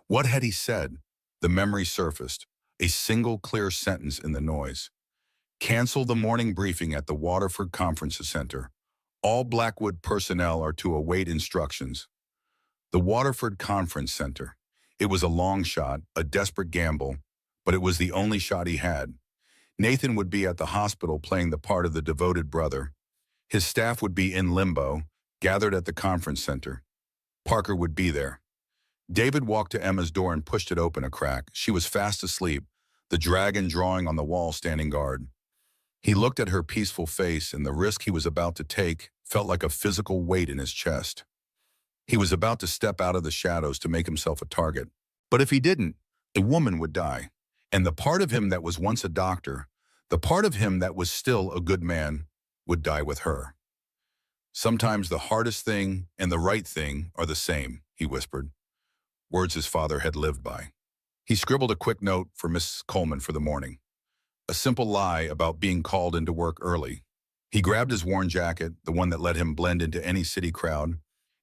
What had he said? The memory surfaced. A single clear sentence in the noise. Cancel the morning briefing at the Waterford Conference Center. All Blackwood personnel are to await instructions. The Waterford Conference Center. It was a long shot, a desperate gamble, but it was the only shot he had. Nathan would be at the hospital playing the part of the devoted brother. His staff would be in limbo, gathered at the conference center. Parker would be there. David walked to Emma's door and pushed it open a crack. She was fast asleep, the dragon drawing on the wall standing guard. He looked at her peaceful face, and the risk he was about to take felt like a physical weight in his chest. He was about to step out of the shadows to make himself a target. But if he didn't, a woman would die. And the part of him that was once a doctor, the part of him that was still a good man, would die with her. Sometimes the hardest thing and the right thing are the same, he whispered. Words his father had lived by. He scribbled a quick note for Miss Coleman for the morning. A simple lie about being called into work early. He grabbed his worn jacket, the one that let him blend into any city crowd,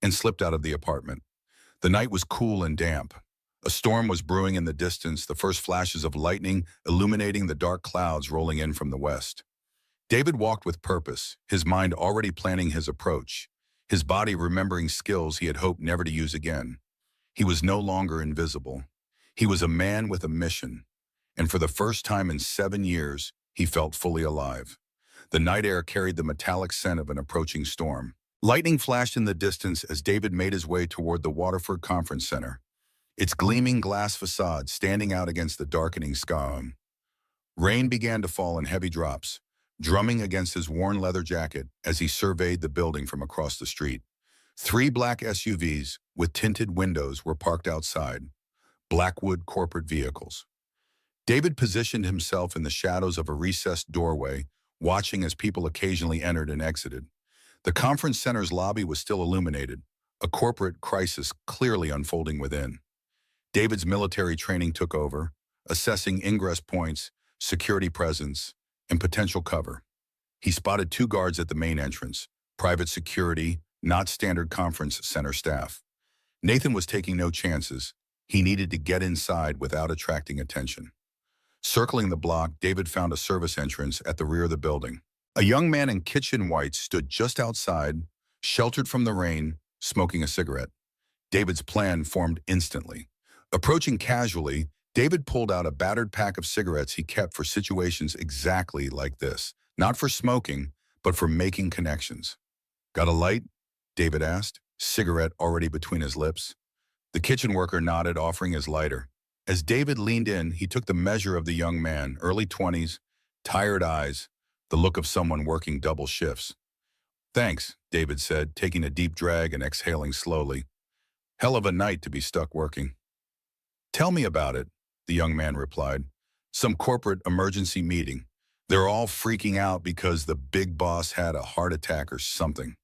and slipped out of the apartment. The night was cool and damp. A storm was brewing in the distance, the first flashes of lightning illuminating the dark clouds rolling in from the west. David walked with purpose, his mind already planning his approach, his body remembering skills he had hoped never to use again. He was no longer invisible. He was a man with a mission, and for the first time in 7 years, he felt fully alive. The night air carried the metallic scent of an approaching storm. Lightning flashed in the distance as David made his way toward the Waterford Conference Center, its gleaming glass facade standing out against the darkening sky. Rain began to fall in heavy drops, drumming against his worn leather jacket as he surveyed the building from across the street. 3 black SUVs with tinted windows were parked outside, Blackwood corporate vehicles. David positioned himself in the shadows of a recessed doorway, watching as people occasionally entered and exited. The conference center's lobby was still illuminated, a corporate crisis clearly unfolding within. David's military training took over, assessing ingress points, security presence, and potential cover. He spotted 2 guards at the main entrance, private security, not standard conference center staff. Nathan was taking no chances. He needed to get inside without attracting attention. Circling the block, David found a service entrance at the rear of the building. A young man in kitchen whites stood just outside, sheltered from the rain, smoking a cigarette. David's plan formed instantly. Approaching casually, David pulled out a battered pack of cigarettes he kept for situations exactly like this. Not for smoking, but for making connections. Got a light? David asked, cigarette already between his lips. The kitchen worker nodded, offering his lighter. As David leaned in, he took the measure of the young man, early 20s, tired eyes, the look of someone working double shifts. Thanks, David said, taking a deep drag and exhaling slowly. Hell of a night to be stuck working. Tell me about it, the young man replied. Some corporate emergency meeting. They're all freaking out because the big boss had a heart attack or something.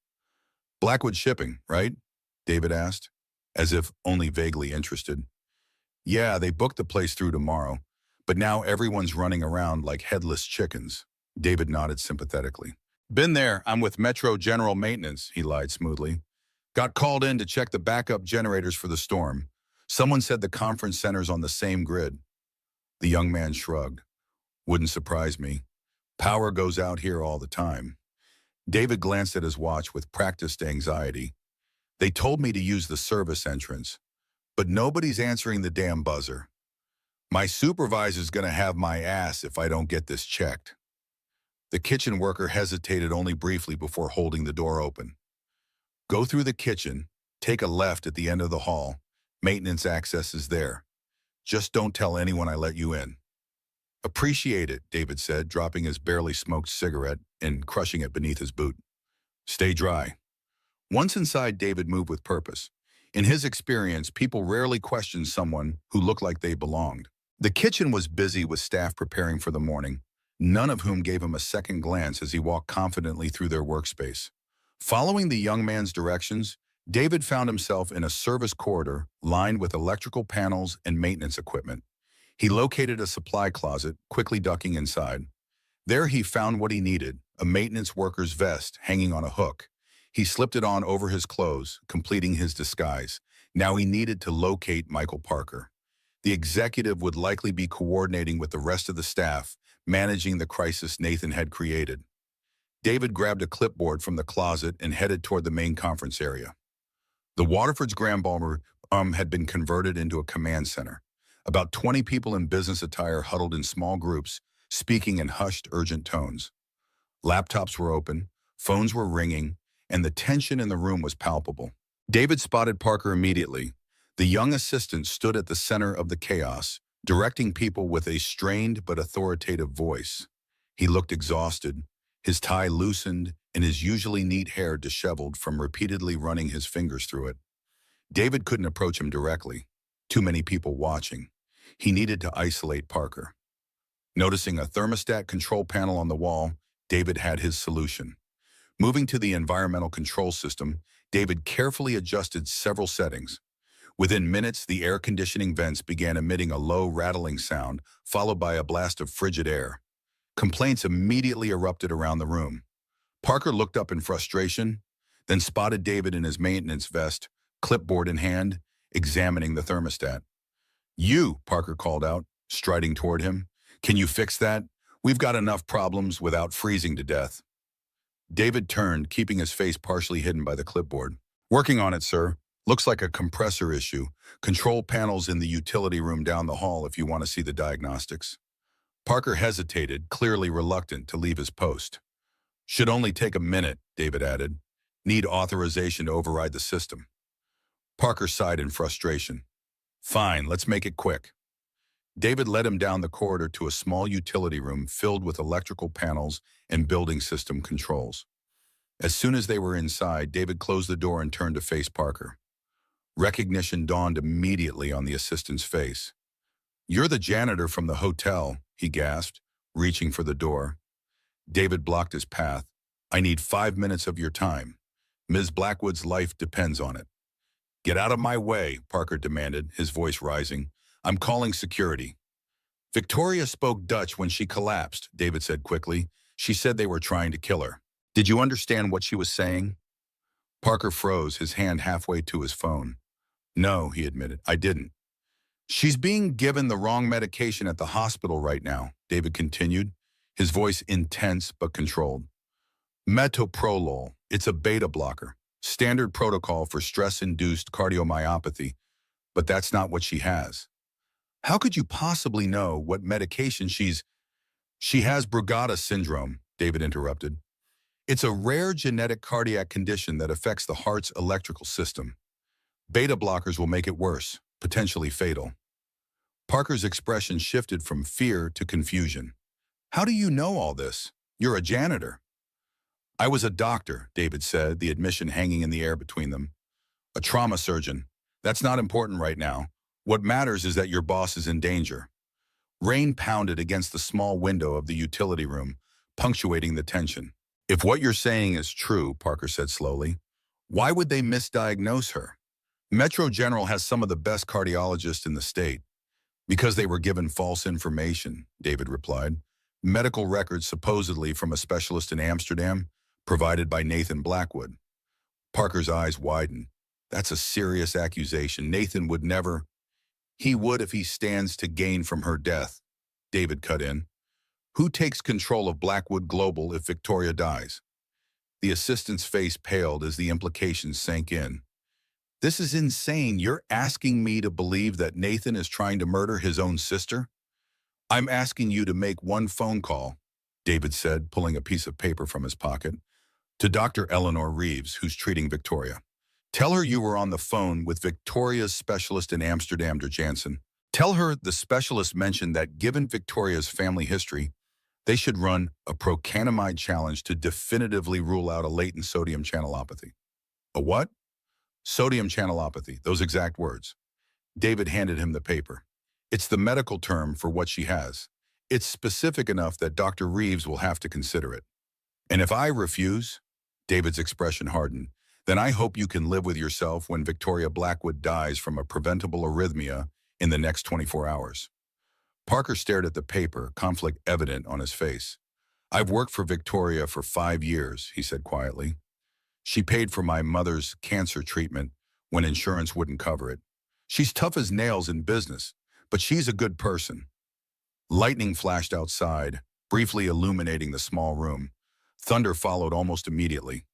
Blackwood Shipping, right? David asked, as if only vaguely interested. Yeah, they booked the place through tomorrow, But now everyone's running around like headless chickens. David nodded sympathetically. Been there, I'm with Metro General Maintenance, he lied smoothly. Got called in to check the backup generators for the storm. Someone said the conference center's on the same grid. The young man shrugged. Wouldn't surprise me. Power goes out here all the time. David glanced at his watch with practiced anxiety. They told me to use the service entrance, but nobody's answering the damn buzzer. My supervisor's gonna have my ass if I don't get this checked. The kitchen worker hesitated only briefly before holding the door open. Go through the kitchen, take a left at the end of the hall. Maintenance access is there. Just don't tell anyone I let you in. Appreciate it, David said, dropping his barely smoked cigarette and crushing it beneath his boot. Stay dry. Once inside, David moved with purpose. In his experience, people rarely questioned someone who looked like they belonged. The kitchen was busy with staff preparing for the morning, none of whom gave him a second glance as he walked confidently through their workspace. Following the young man's directions, David found himself in a service corridor lined with electrical panels and maintenance equipment. He located a supply closet, quickly ducking inside. There he found what he needed, a maintenance worker's vest hanging on a hook. He slipped it on over his clothes, completing his disguise. Now he needed to locate Michael Parker. The executive would likely be coordinating with the rest of the staff, managing the crisis Nathan had created. David grabbed a clipboard from the closet and headed toward the main conference area. The Waterford's Grand Ballroom had been converted into a command center. About 20 people in business attire huddled in small groups, speaking in hushed, urgent tones. Laptops were open, phones were ringing, and the tension in the room was palpable. David spotted Parker immediately. The young assistant stood at the center of the chaos, directing people with a strained but authoritative voice. He looked exhausted, his tie loosened, and his usually neat hair disheveled from repeatedly running his fingers through it. David couldn't approach him directly. Too many people watching. He needed to isolate Parker. Noticing a thermostat control panel on the wall, David had his solution. Moving to the environmental control system, David carefully adjusted several settings. Within minutes, the air conditioning vents began emitting a low, rattling sound, followed by a blast of frigid air. Complaints immediately erupted around the room. Parker looked up in frustration, then spotted David in his maintenance vest, clipboard in hand, examining the thermostat. You, Parker called out, striding toward him. Can you fix that? We've got enough problems without freezing to death. David turned, keeping his face partially hidden by the clipboard. Working on it, sir. Looks like a compressor issue. Control panels in the utility room down the hall if you want to see the diagnostics. Parker hesitated, clearly reluctant to leave his post. Should only take a minute, David added. Need authorization to override the system. Parker sighed in frustration. Fine, let's make it quick. David led him down the corridor to a small utility room filled with electrical panels and building system controls. As soon as they were inside, David closed the door and turned to face Parker. Recognition dawned immediately on the assistant's face. You're the janitor from the hotel, he gasped, reaching for the door. David blocked his path. I need 5 minutes of your time. Ms. Blackwood's life depends on it. Get out of my way, Parker demanded, his voice rising. I'm calling security. Victoria spoke Dutch when she collapsed, David said quickly. She said they were trying to kill her. Did you understand what she was saying? Parker froze, his hand halfway to his phone. No, he admitted, I didn't. She's being given the wrong medication at the hospital right now, David continued, his voice intense but controlled. Metoprolol, it's a beta blocker, standard protocol for stress-induced cardiomyopathy, but that's not what she has. How could you possibly know what medication She has Brugada syndrome, David interrupted. It's a rare genetic cardiac condition that affects the heart's electrical system. Beta blockers will make it worse, potentially fatal. Parker's expression shifted from fear to confusion. How do you know all this? You're a janitor. I was a doctor, David said, the admission hanging in the air between them. A trauma surgeon. That's not important right now. What matters is that your boss is in danger. Rain pounded against the small window of the utility room, punctuating the tension. If what you're saying is true, Parker said slowly, why would they misdiagnose her? Metro General has some of the best cardiologists in the state. Because they were given false information, David replied. Medical records supposedly from a specialist in Amsterdam, provided by Nathan Blackwood. Parker's eyes widened. That's a serious accusation. Nathan would never. He would if he stands to gain from her death. David cut in. Who takes control of Blackwood Global if Victoria dies? The assistant's face paled as the implications sank in. This is insane. You're asking me to believe that Nathan is trying to murder his own sister? I'm asking you to make one phone call, David said, pulling a piece of paper from his pocket, to Dr. Eleanor Reeves, who's treating Victoria. Tell her you were on the phone with Victoria's specialist in Amsterdam, Jansen. Tell her the specialist mentioned that given Victoria's family history, they should run a procanamide challenge to definitively rule out a latent sodium channelopathy. A what? Sodium channelopathy, those exact words. David handed him the paper. It's the medical term for what she has. It's specific enough that Dr. Reeves will have to consider it. And if I refuse, David's expression hardened, then I hope you can live with yourself when Victoria Blackwood dies from a preventable arrhythmia in the next 24 hours. Parker stared at the paper, conflict evident on his face. I've worked for Victoria for 5 years, he said quietly. She paid for my mother's cancer treatment when insurance wouldn't cover it. She's tough as nails in business, but she's a good person. Lightning flashed outside, briefly illuminating the small room. Thunder followed almost immediately.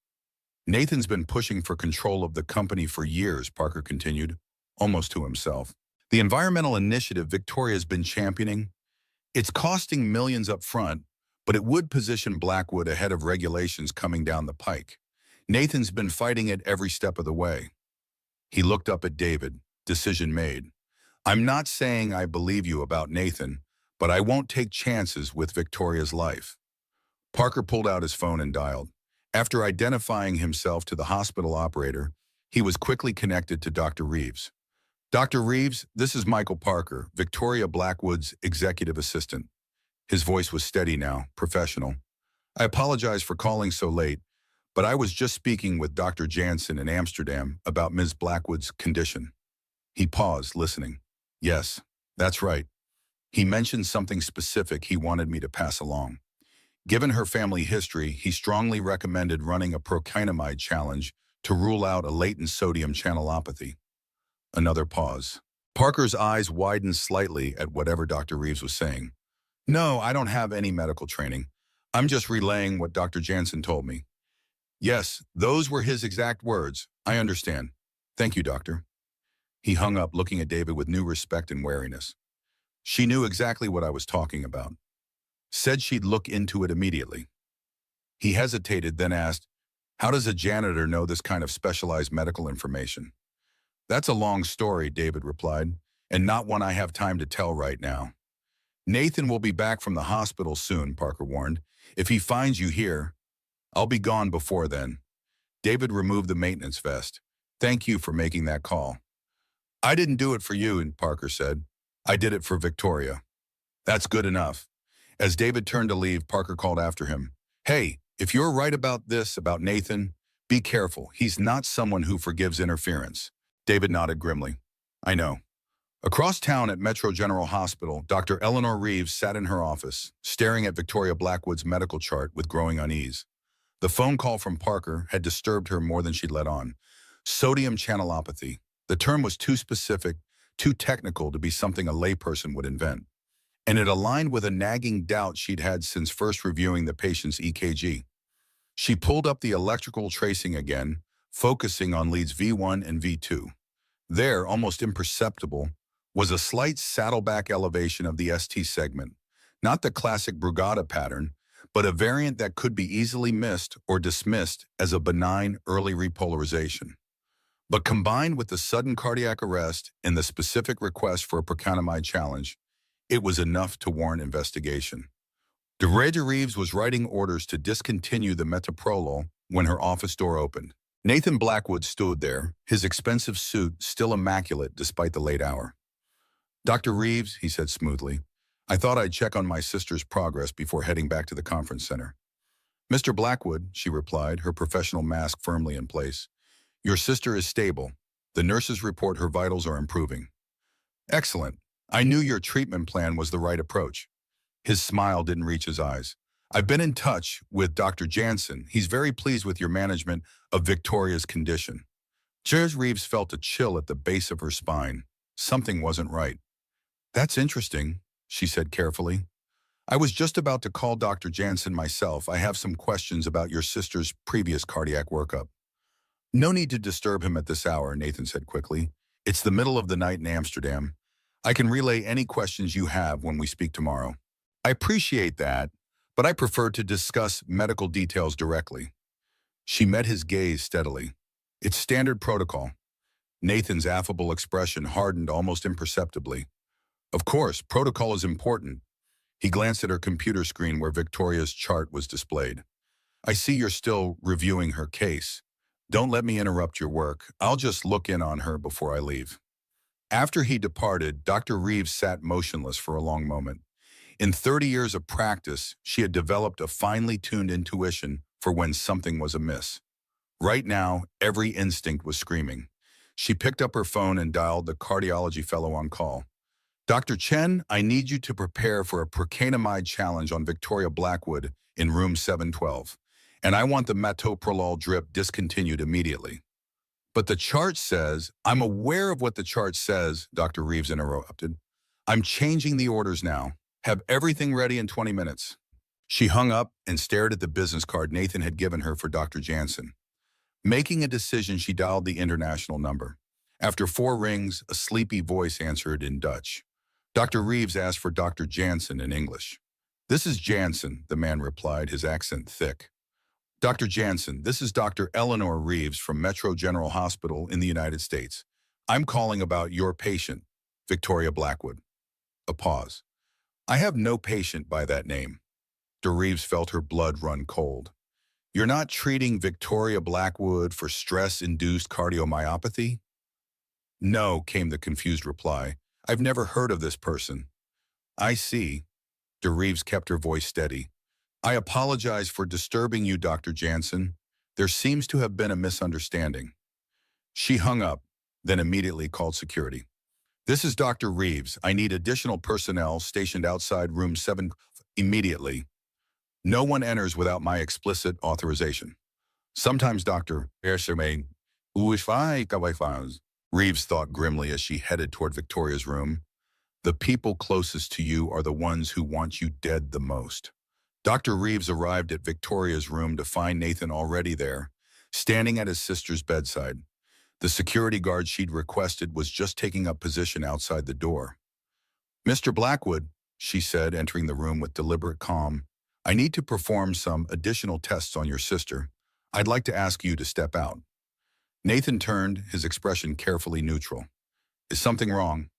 Nathan's been pushing for control of the company for years, Parker continued, almost to himself. The environmental initiative Victoria's been championing, it's costing millions up front, but it would position Blackwood ahead of regulations coming down the pike. Nathan's been fighting it every step of the way. He looked up at David, decision made. I'm not saying I believe you about Nathan, but I won't take chances with Victoria's life. Parker pulled out his phone and dialed. After identifying himself to the hospital operator, he was quickly connected to Dr. Reeves. Dr. Reeves, this is Michael Parker, Victoria Blackwood's executive assistant. His voice was steady now, professional. I apologize for calling so late, but I was just speaking with Dr. Jansen in Amsterdam about Ms. Blackwood's condition. He paused, listening. Yes, that's right. He mentioned something specific he wanted me to pass along. Given her family history, he strongly recommended running a procanamide challenge to rule out a latent sodium channelopathy. Another pause. Parker's eyes widened slightly at whatever Dr. Reeves was saying. No, I don't have any medical training. I'm just relaying what Dr. Jansen told me. Yes, those were his exact words. I understand. Thank you, doctor. He hung up, looking at David with new respect and wariness. She knew exactly what I was talking about. Said she'd look into it immediately. He hesitated, then asked, how does a janitor know this kind of specialized medical information? That's a long story, David replied, and not one I have time to tell right now. Nathan will be back from the hospital soon, Parker warned. If he finds you here, I'll be gone before then. David removed the maintenance vest. Thank you for making that call. I didn't do it for you, Parker said. I did it for Victoria. That's good enough. As David turned to leave, Parker called after him. Hey, if you're right about this, about Nathan, be careful. He's not someone who forgives interference. David nodded grimly. I know. Across town at Metro General Hospital, Dr. Eleanor Reeves sat in her office, staring at Victoria Blackwood's medical chart with growing unease. The phone call from Parker had disturbed her more than she'd let on. Sodium channelopathy. The term was too specific, too technical to be something a layperson would invent. And it aligned with a nagging doubt she'd had since first reviewing the patient's EKG. She pulled up the electrical tracing again, focusing on leads V1 and V2. There, almost imperceptible, was a slight saddleback elevation of the ST segment, not the classic Brugada pattern, but a variant that could be easily missed or dismissed as a benign early repolarization. But combined with the sudden cardiac arrest and the specific request for a procanamide challenge, it was enough to warrant investigation. Dr. Reeves was writing orders to discontinue the metoprolol when her office door opened. Nathan Blackwood stood there, his expensive suit still immaculate despite the late hour. Dr. Reeves, he said smoothly, I thought I'd check on my sister's progress before heading back to the conference center. Mr. Blackwood, she replied, her professional mask firmly in place. Your sister is stable. The nurses report her vitals are improving. Excellent. I knew your treatment plan was the right approach. His smile didn't reach his eyes. I've been in touch with Dr. Jansen. He's very pleased with your management of Victoria's condition. Jez Reeves felt a chill at the base of her spine. Something wasn't right. That's interesting, she said carefully. I was just about to call Dr. Jansen myself. I have some questions about your sister's previous cardiac workup. No need to disturb him at this hour, Nathan said quickly. It's the middle of the night in Amsterdam. I can relay any questions you have when we speak tomorrow. I appreciate that, but I prefer to discuss medical details directly. She met his gaze steadily. It's standard protocol. Nathan's affable expression hardened almost imperceptibly. Of course, protocol is important. He glanced at her computer screen where Victoria's chart was displayed. I see you're still reviewing her case. Don't let me interrupt your work. I'll just look in on her before I leave. After he departed, Dr. Reeves sat motionless for a long moment. In 30 years of practice, she had developed a finely tuned intuition for when something was amiss. Right now, every instinct was screaming. She picked up her phone and dialed the cardiology fellow on call. Dr. Chen, I need you to prepare for a procainamide challenge on Victoria Blackwood in room 712. And I want the metoprolol drip discontinued immediately. But the chart says, I'm aware of what the chart says, Dr. Reeves interrupted. I'm changing the orders now. Have everything ready in 20 minutes. She hung up and stared at the business card Nathan had given her for Dr. Jansen. Making a decision, she dialed the international number. After 4 rings, a sleepy voice answered in Dutch. Dr. Reeves asked for Dr. Jansen in English. This is Jansen, the man replied, his accent thick. Dr. Jansen, this is Dr. Eleanor Reeves from Metro General Hospital in the United States. I'm calling about your patient, Victoria Blackwood. A pause. I have no patient by that name. Dr. Reeves felt her blood run cold. You're not treating Victoria Blackwood for stress-induced cardiomyopathy? No, came the confused reply. I've never heard of this person. I see. Dr. Reeves kept her voice steady. I apologize for disturbing you, Dr. Jansen. There seems to have been a misunderstanding. She hung up, then immediately called security. This is Dr. Reeves. I need additional personnel stationed outside room 7 immediately. No one enters without my explicit authorization. Sometimes Dr. Reeves thought grimly as she headed toward Victoria's room. The people closest to you are the ones who want you dead the most. Dr. Reeves arrived at Victoria's room to find Nathan already there, standing at his sister's bedside. The security guard she'd requested was just taking up position outside the door. Mr. Blackwood, she said, entering the room with deliberate calm, I need to perform some additional tests on your sister. I'd like to ask you to step out. Nathan turned, his expression carefully neutral. Is something wrong?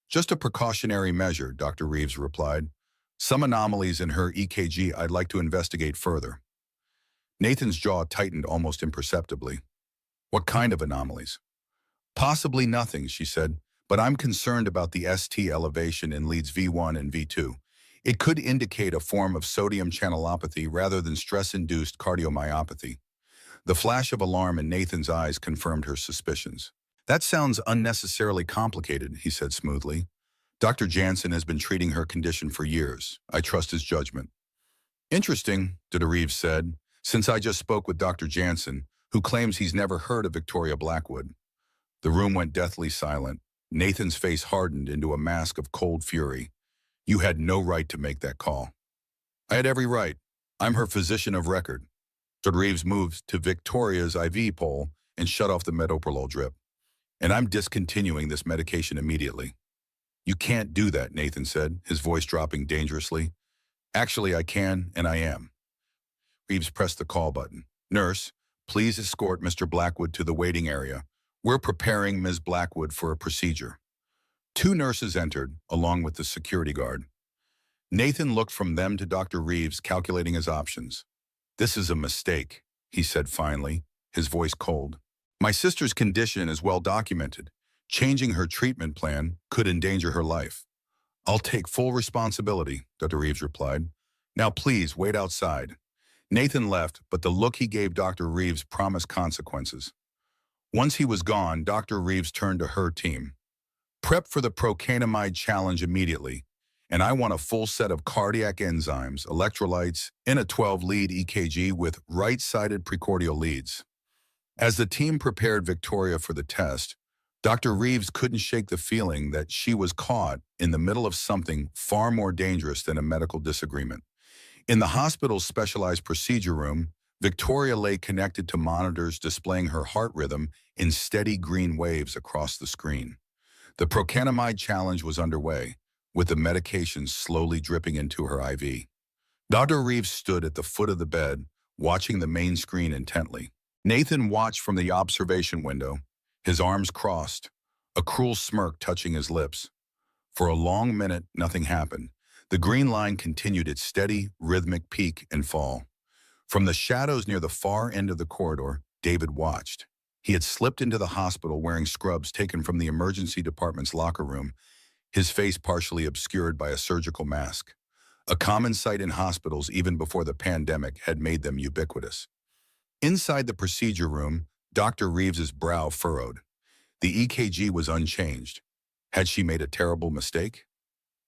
Just a precautionary measure, Dr. Reeves replied. Some anomalies in her EKG I'd like to investigate further. Nathan's jaw tightened almost imperceptibly. What kind of anomalies? Possibly nothing, she said, but I'm concerned about the ST elevation in leads V1 and V2. It could indicate a form of sodium channelopathy rather than stress-induced cardiomyopathy. The flash of alarm in Nathan's eyes confirmed her suspicions. That sounds unnecessarily complicated, he said smoothly. Dr. Jansen has been treating her condition for years. I trust his judgment. Interesting, Dr. Reeves said, since I just spoke with Dr. Jansen, who claims he's never heard of Victoria Blackwood. The room went deathly silent. Nathan's face hardened into a mask of cold fury. You had no right to make that call. I had every right. I'm her physician of record. Dr. Reeves moved to Victoria's IV pole and shut off the metoprolol drip. And I'm discontinuing this medication immediately. You can't do that, Nathan said, his voice dropping dangerously. Actually, I can, and I am. Reeves pressed the call button. Nurse, please escort Mr. Blackwood to the waiting area. We're preparing Ms. Blackwood for a procedure. 2 nurses entered, along with the security guard. Nathan looked from them to Dr. Reeves, calculating his options. This is a mistake, he said finally, his voice cold. My sister's condition is well documented. Changing her treatment plan could endanger her life. I'll take full responsibility, Dr. Reeves replied. Now please wait outside. Nathan left, but the look he gave Dr. Reeves promised consequences. Once he was gone, Dr. Reeves turned to her team. Prep for the procainamide challenge immediately, and I want a full set of cardiac enzymes, electrolytes, and a 12-lead EKG with right-sided precordial leads. As the team prepared Victoria for the test, Dr. Reeves couldn't shake the feeling that she was caught in the middle of something far more dangerous than a medical disagreement. In the hospital's specialized procedure room, Victoria lay connected to monitors displaying her heart rhythm in steady green waves across the screen. The procainamide challenge was underway, with the medications slowly dripping into her IV. Dr. Reeves stood at the foot of the bed, watching the main screen intently. Nathan watched from the observation window, his arms crossed, a cruel smirk touching his lips. For a long minute, nothing happened. The green line continued its steady, rhythmic peak and fall. From the shadows near the far end of the corridor, David watched. He had slipped into the hospital wearing scrubs taken from the emergency department's locker room, his face partially obscured by a surgical mask. A common sight in hospitals even before the pandemic had made them ubiquitous. Inside the procedure room, Dr. Reeves's brow furrowed. The EKG was unchanged. Had she made a terrible mistake?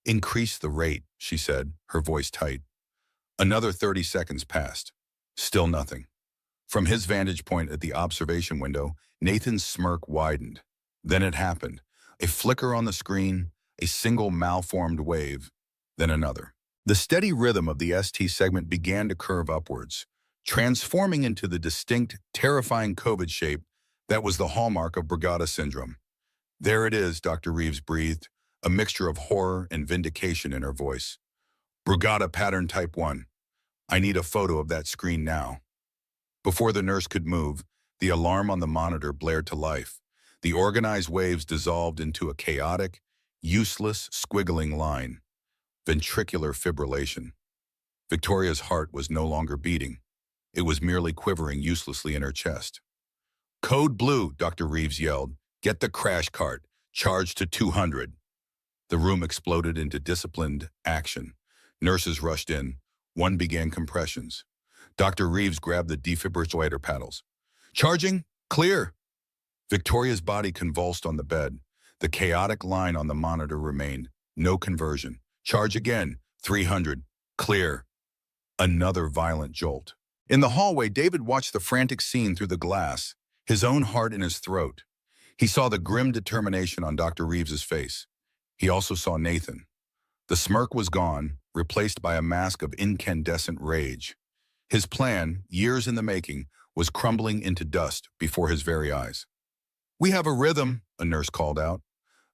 "Increase the rate," she said, her voice tight. Another 30 seconds passed. Still nothing. From his vantage point at the observation window, Nathan's smirk widened. Then it happened. A flicker on the screen, a single malformed wave, then another. The steady rhythm of the ST segment began to curve upwards, transforming into the distinct, terrifying COVID shape that was the hallmark of Brugada syndrome. "There it is," Dr. Reeves breathed, a mixture of horror and vindication in her voice. "Brugada pattern type 1. I need a photo of that screen now." Before the nurse could move, the alarm on the monitor blared to life. The organized waves dissolved into a chaotic, useless, squiggling line. Ventricular fibrillation. Victoria's heart was no longer beating. It was merely quivering uselessly in her chest. "Code blue," Dr. Reeves yelled. "Get the crash cart. Charge to 200. The room exploded into disciplined action. Nurses rushed in. One began compressions. Dr. Reeves grabbed the defibrillator paddles. "Charging. Clear." Victoria's body convulsed on the bed. The chaotic line on the monitor remained. No conversion. "Charge again. 300. Clear." Another violent jolt. In the hallway, David watched the frantic scene through the glass, his own heart in his throat. He saw the grim determination on Dr. Reeves's face. He also saw Nathan. The smirk was gone, replaced by a mask of incandescent rage. His plan, years in the making, was crumbling into dust before his very eyes. "We have a rhythm," a nurse called out.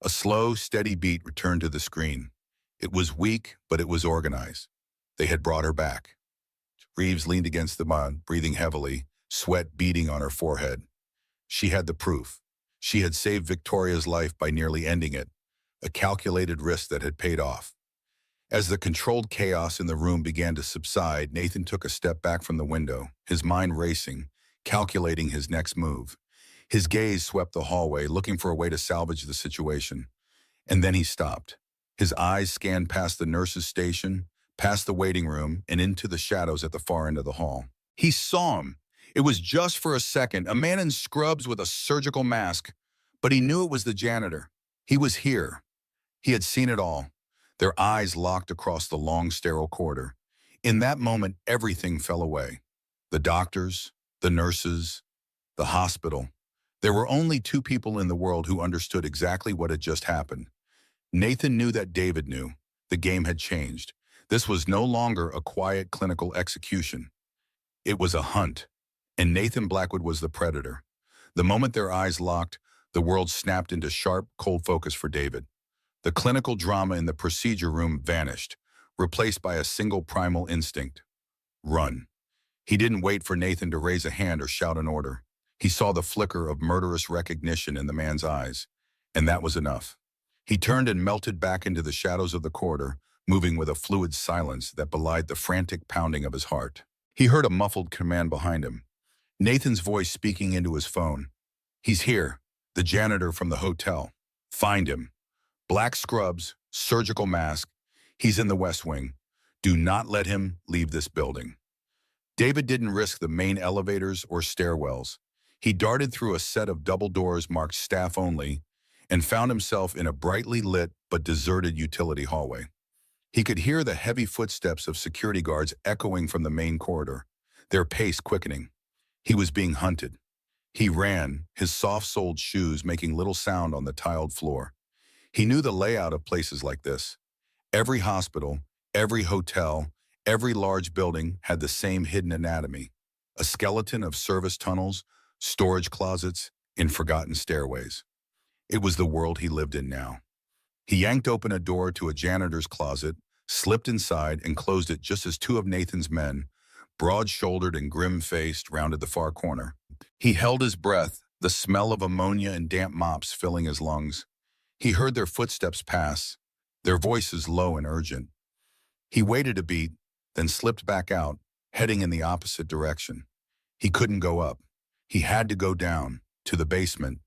A slow, steady beat returned to the screen. It was weak, but it was organized. They had brought her back. Reeves leaned against the mud, breathing heavily, sweat beading on her forehead. She had the proof. She had saved Victoria's life by nearly ending it, a calculated risk that had paid off. As the controlled chaos in the room began to subside, Nathan took a step back from the window, his mind racing, calculating his next move. His gaze swept the hallway, looking for a way to salvage the situation. And then he stopped. His eyes scanned past the nurse's station, past the waiting room, and into the shadows at the far end of the hall. He saw him. It was just for a second, a man in scrubs with a surgical mask, but he knew it was the janitor. He was here. He had seen it all. Their eyes locked across the long, sterile corridor. In that moment, everything fell away. The doctors, the nurses, the hospital. There were only two people in the world who understood exactly what had just happened. Nathan knew that David knew. The game had changed. This was no longer a quiet clinical execution. It was a hunt, and Nathan Blackwood was the predator. The moment their eyes locked, the world snapped into sharp, cold focus for David. The clinical drama in the procedure room vanished, replaced by a single primal instinct: run. He didn't wait for Nathan to raise a hand or shout an order. He saw the flicker of murderous recognition in the man's eyes, and that was enough. He turned and melted back into the shadows of the corridor, moving with a fluid silence that belied the frantic pounding of his heart. He heard a muffled command behind him, Nathan's voice speaking into his phone. "He's here, the janitor from the hotel. Find him. Black scrubs, surgical mask. He's in the West Wing. Do not let him leave this building." David didn't risk the main elevators or stairwells. He darted through a set of double doors marked staff only and found himself in a brightly lit but deserted utility hallway. He could hear the heavy footsteps of security guards echoing from the main corridor, their pace quickening. He was being hunted. He ran, his soft-soled shoes making little sound on the tiled floor. He knew the layout of places like this. Every hospital, every hotel, every large building had the same hidden anatomy, a skeleton of service tunnels, storage closets, and forgotten stairways. It was the world he lived in now. He yanked open a door to a janitor's closet, slipped inside, and closed it just as two of Nathan's men, broad-shouldered and grim-faced, rounded the far corner. He held his breath, the smell of ammonia and damp mops filling his lungs. He heard their footsteps pass, their voices low and urgent. He waited a beat, then slipped back out, heading in the opposite direction. He couldn't go up. He had to go down, to the basement,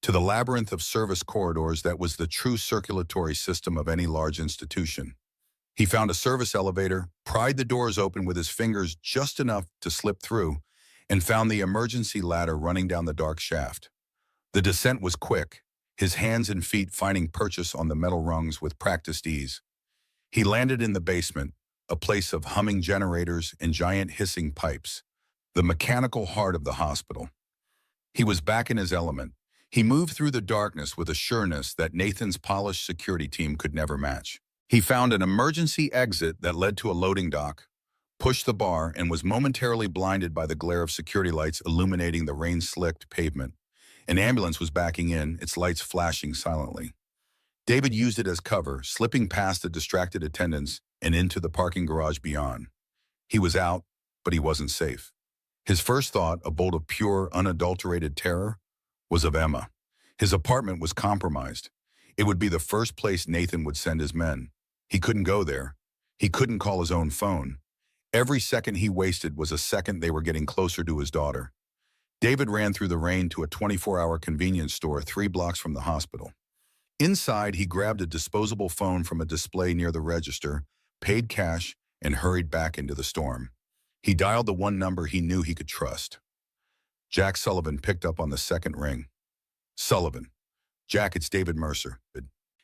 to the labyrinth of service corridors that was the true circulatory system of any large institution. He found a service elevator, pried the doors open with his fingers just enough to slip through, and found the emergency ladder running down the dark shaft. The descent was quick, his hands and feet finding purchase on the metal rungs with practiced ease. He landed in the basement, a place of humming generators and giant hissing pipes, the mechanical heart of the hospital. He was back in his element. He moved through the darkness with a sureness that Nathan's polished security team could never match. He found an emergency exit that led to a loading dock, pushed the bar, and was momentarily blinded by the glare of security lights illuminating the rain-slicked pavement. An ambulance was backing in, its lights flashing silently. David used it as cover, slipping past the distracted attendants and into the parking garage beyond. He was out, but he wasn't safe. His first thought, a bolt of pure, unadulterated terror, was of Emma. His apartment was compromised. It would be the first place Nathan would send his men. He couldn't go there. He couldn't call his own phone. Every second he wasted was a second they were getting closer to his daughter. David ran through the rain to a 24-hour convenience store 3 blocks from the hospital. Inside, he grabbed a disposable phone from a display near the register, paid cash, and hurried back into the storm. He dialed the one number he knew he could trust. Jack Sullivan picked up on the second ring. "Sullivan. Jack, it's David Mercer."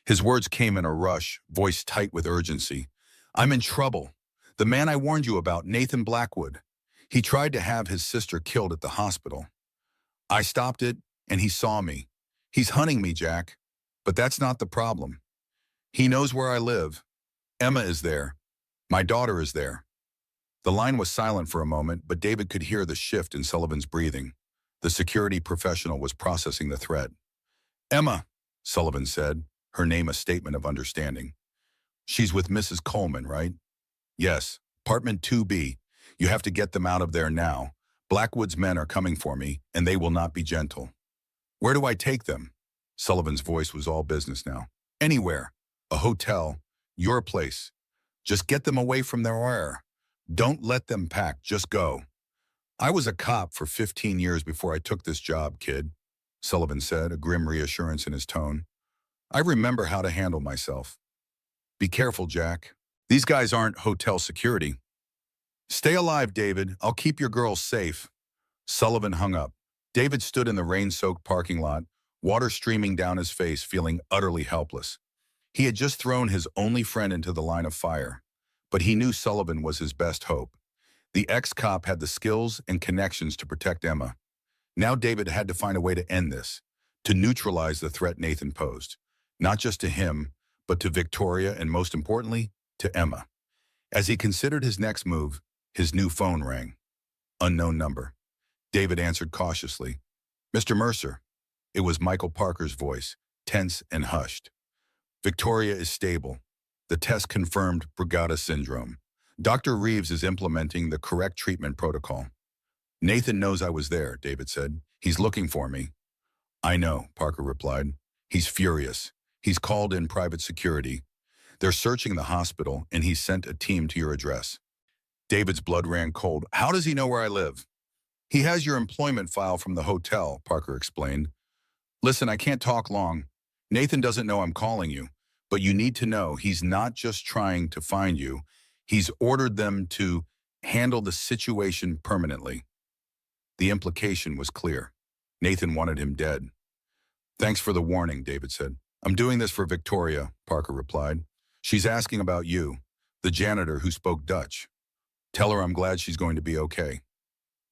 His words came in a rush, voice tight with urgency. "I'm in trouble. The man I warned you about, Nathan Blackwood. He tried to have his sister killed at the hospital. I stopped it, and he saw me. He's hunting me, Jack. But that's not the problem. He knows where I live. Emma is there. My daughter is there." The line was silent for a moment, but David could hear the shift in Sullivan's breathing. The security professional was processing the threat. "Emma," Sullivan said, her name a statement of understanding. "She's with Mrs. Coleman, right?" "Yes, apartment 2B. You have to get them out of there now. Blackwood's men are coming for me, and they will not be gentle." "Where do I take them?" Sullivan's voice was all business now. "Anywhere. A hotel. Your place. Just get them away from their air. Don't let them pack. Just go." "I was a cop for 15 years before I took this job, kid," Sullivan said, a grim reassurance in his tone. "I remember how to handle myself. Be careful, Jack. These guys aren't hotel security." "Stay alive, David. I'll keep your girls safe." Sullivan hung up. David stood in the rain-soaked parking lot, water streaming down his face, feeling utterly helpless. He had just thrown his only friend into the line of fire, but he knew Sullivan was his best hope. The ex-cop had the skills and connections to protect Emma. Now David had to find a way to end this, to neutralize the threat Nathan posed, not just to him, but to Victoria and, most importantly, to Emma. As he considered his next move, his new phone rang. Unknown number. David answered cautiously. "Mr. Mercer." It was Michael Parker's voice, tense and hushed. "Victoria is stable. The test confirmed Brugada syndrome. Dr. Reeves is implementing the correct treatment protocol." "Nathan knows I was there," David said. "He's looking for me." "I know," Parker replied. "He's furious. He's called in private security. They're searching the hospital, and he's sent a team to your address." David's blood ran cold. "How does he know where I live?" "He has your employment file from the hotel," Parker explained. "Listen, I can't talk long. Nathan doesn't know I'm calling you, but you need to know he's not just trying to find you. He's ordered them to handle the situation permanently." The implication was clear. Nathan wanted him dead. Thanks for the warning, David said. I'm doing this for Victoria, Parker replied. She's asking about you, the janitor who spoke Dutch. Tell her I'm glad she's going to be okay.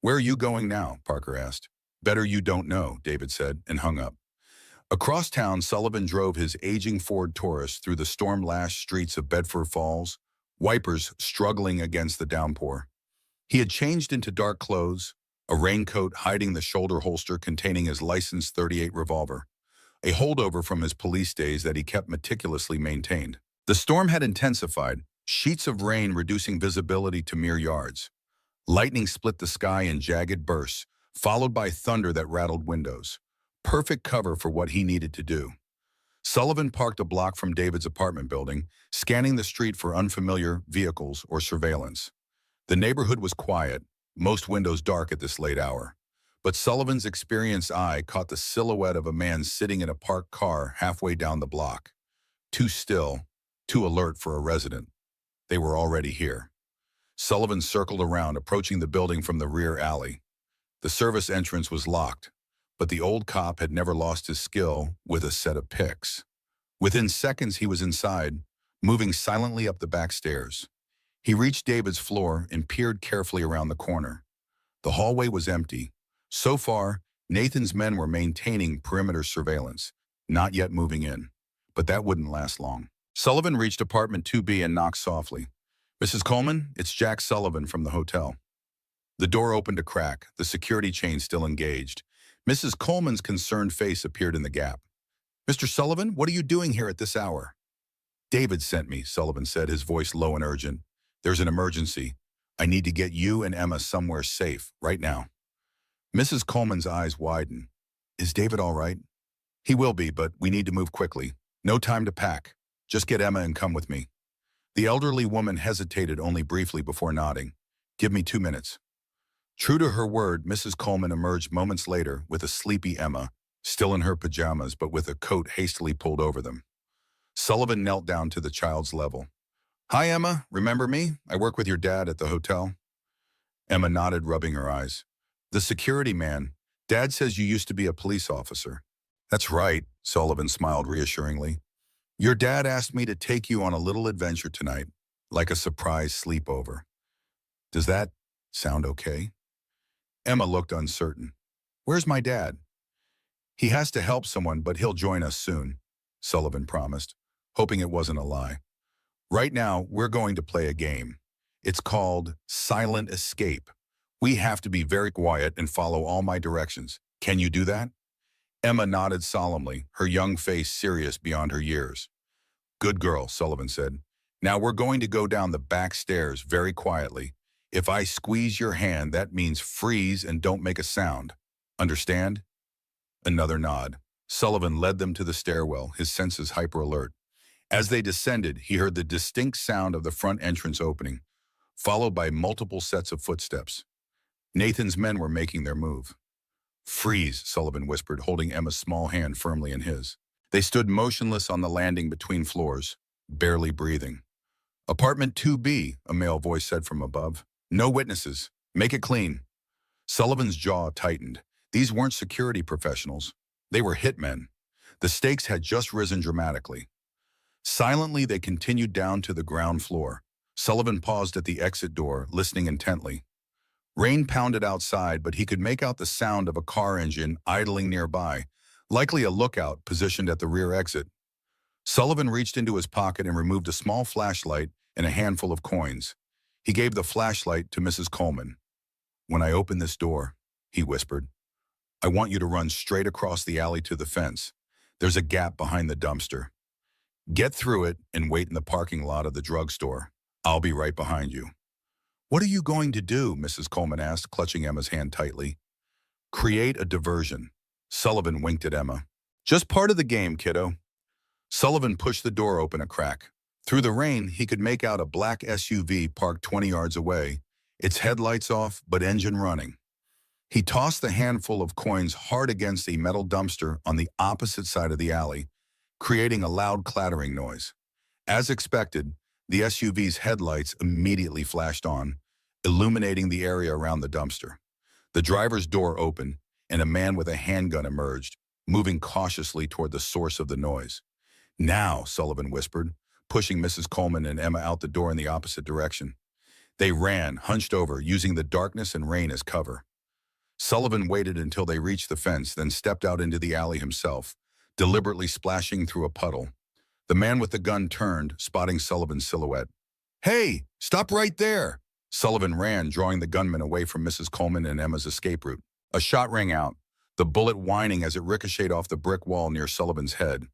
Where are you going now? Parker asked. Better you don't know, David said, and hung up. Across town, Sullivan drove his aging Ford Taurus through the storm-lashed streets of Bedford Falls, wipers struggling against the downpour. He had changed into dark clothes, a raincoat hiding the shoulder holster containing his licensed .38 revolver, a holdover from his police days that he kept meticulously maintained. The storm had intensified, sheets of rain reducing visibility to mere yards. Lightning split the sky in jagged bursts, followed by thunder that rattled windows. Perfect cover for what he needed to do. Sullivan parked a block from David's apartment building, scanning the street for unfamiliar vehicles or surveillance. The neighborhood was quiet, most windows dark at this late hour. But Sullivan's experienced eye caught the silhouette of a man sitting in a parked car halfway down the block. Too still, too alert for a resident. They were already here. Sullivan circled around, approaching the building from the rear alley. The service entrance was locked, but the old cop had never lost his skill with a set of picks. Within seconds, he was inside, moving silently up the back stairs. He reached David's floor and peered carefully around the corner. The hallway was empty. So far, Nathan's men were maintaining perimeter surveillance, not yet moving in. But that wouldn't last long. Sullivan reached apartment 2B and knocked softly. Mrs. Coleman, it's Jack Sullivan from the hotel. The door opened a crack, the security chain still engaged. Mrs. Coleman's concerned face appeared in the gap. Mr. Sullivan, what are you doing here at this hour? David sent me, Sullivan said, his voice low and urgent. There's an emergency. I need to get you and Emma somewhere safe, right now. Mrs. Coleman's eyes widened. Is David all right? He will be, but we need to move quickly. No time to pack. Just get Emma and come with me. The elderly woman hesitated only briefly before nodding. Give me 2 minutes. True to her word, Mrs. Coleman emerged moments later with a sleepy Emma, still in her pajamas but with a coat hastily pulled over them. Sullivan knelt down to the child's level. Hi, Emma. Remember me? I work with your dad at the hotel. Emma nodded, rubbing her eyes. The security man. Dad says you used to be a police officer. That's right, Sullivan smiled reassuringly. Your dad asked me to take you on a little adventure tonight, like a surprise sleepover. Does that sound okay? Emma looked uncertain. Where's my dad? He has to help someone, but he'll join us soon, Sullivan promised, hoping it wasn't a lie. Right now, we're going to play a game. It's called Silent Escape. We have to be very quiet and follow all my directions. Can you do that? Emma nodded solemnly, her young face serious beyond her years. Good girl, Sullivan said. Now we're going to go down the back stairs very quietly. If I squeeze your hand, that means freeze and don't make a sound. Understand? Another nod. Sullivan led them to the stairwell, his senses hyper-alert. As they descended, he heard the distinct sound of the front entrance opening, followed by multiple sets of footsteps. Nathan's men were making their move. Freeze, Sullivan whispered, holding Emma's small hand firmly in his. They stood motionless on the landing between floors, barely breathing. Apartment 2B, a male voice said from above. No witnesses. Make it clean. Sullivan's jaw tightened. These weren't security professionals. They were hitmen. The stakes had just risen dramatically. Silently, they continued down to the ground floor. Sullivan paused at the exit door, listening intently. Rain pounded outside, but he could make out the sound of a car engine idling nearby, likely a lookout positioned at the rear exit. Sullivan reached into his pocket and removed a small flashlight and a handful of coins. He gave the flashlight to Mrs. Coleman. When I open this door, he whispered, I want you to run straight across the alley to the fence. There's a gap behind the dumpster. Get through it and wait in the parking lot of the drugstore. I'll be right behind you. What are you going to do? Mrs. Coleman asked, clutching Emma's hand tightly. Create a diversion. Sullivan winked at Emma. Just part of the game, kiddo. Sullivan pushed the door open a crack. Through the rain, he could make out a black SUV parked 20 yards away, its headlights off but engine running. He tossed the handful of coins hard against a metal dumpster on the opposite side of the alley, creating a loud clattering noise. As expected, the SUV's headlights immediately flashed on, illuminating the area around the dumpster. The driver's door opened, and a man with a handgun emerged, moving cautiously toward the source of the noise. Now, Sullivan whispered, pushing Mrs. Coleman and Emma out the door in the opposite direction. They ran, hunched over, using the darkness and rain as cover. Sullivan waited until they reached the fence, then stepped out into the alley himself, deliberately splashing through a puddle. The man with the gun turned, spotting Sullivan's silhouette. "Hey, stop right there!" Sullivan ran, drawing the gunman away from Mrs. Coleman and Emma's escape route. A shot rang out, the bullet whining as it ricocheted off the brick wall near Sullivan's head.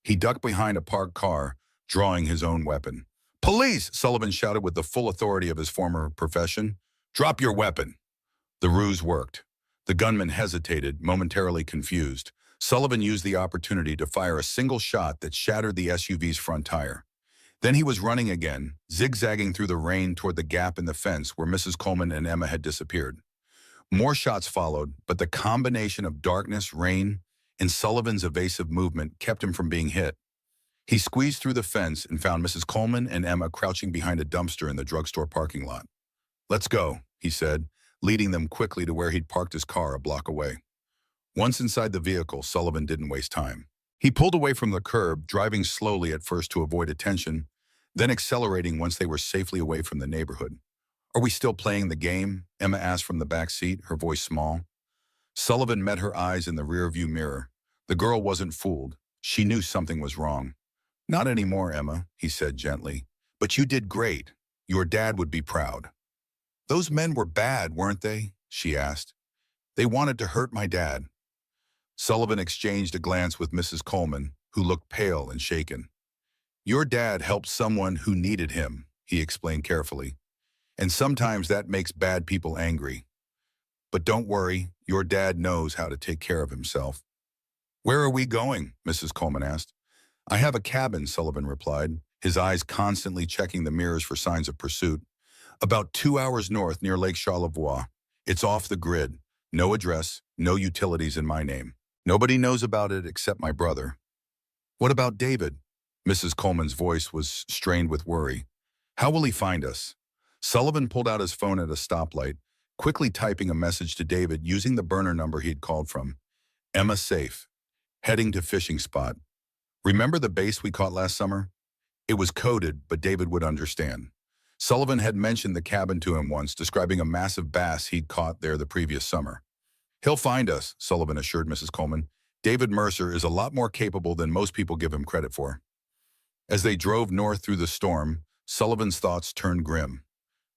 He ducked behind a parked car, drawing his own weapon. "Police!" Sullivan shouted with the full authority of his former profession. "Drop your weapon!" The ruse worked. The gunman hesitated, momentarily confused. Sullivan used the opportunity to fire a single shot that shattered the SUV's front tire. Then he was running again, zigzagging through the rain toward the gap in the fence where Mrs. Coleman and Emma had disappeared. More shots followed, but the combination of darkness, rain, and Sullivan's evasive movement kept him from being hit. He squeezed through the fence and found Mrs. Coleman and Emma crouching behind a dumpster in the drugstore parking lot. "Let's go," he said, leading them quickly to where he'd parked his car a block away. Once inside the vehicle, Sullivan didn't waste time. He pulled away from the curb, driving slowly at first to avoid attention, then accelerating once they were safely away from the neighborhood. "Are we still playing the game?" Emma asked from the back seat, her voice small. Sullivan met her eyes in the rearview mirror. The girl wasn't fooled. She knew something was wrong. "Not anymore, Emma," he said gently. "But you did great. Your dad would be proud." "Those men were bad, weren't they?" she asked. "They wanted to hurt my dad." Sullivan exchanged a glance with Mrs. Coleman, who looked pale and shaken. "Your dad helped someone who needed him," he explained carefully. "And sometimes that makes bad people angry. But don't worry, your dad knows how to take care of himself." "Where are we going?" Mrs. Coleman asked. "I have a cabin," Sullivan replied, his eyes constantly checking the mirrors for signs of pursuit. "About 2 hours north near Lake Charlevoix. It's off the grid. No address, no utilities in my name. Nobody knows about it except my brother." "What about David?" Mrs. Coleman's voice was strained with worry. "How will he find us?" Sullivan pulled out his phone at a stoplight, quickly typing a message to David using the burner number he had called from. "Emma safe. Heading to fishing spot. Remember the bass we caught last summer?" It was coded, but David would understand. Sullivan had mentioned the cabin to him once, describing a massive bass he'd caught there the previous summer. "He'll find us," Sullivan assured Mrs. Coleman. "David Mercer is a lot more capable than most people give him credit for." As they drove north through the storm, Sullivan's thoughts turned grim.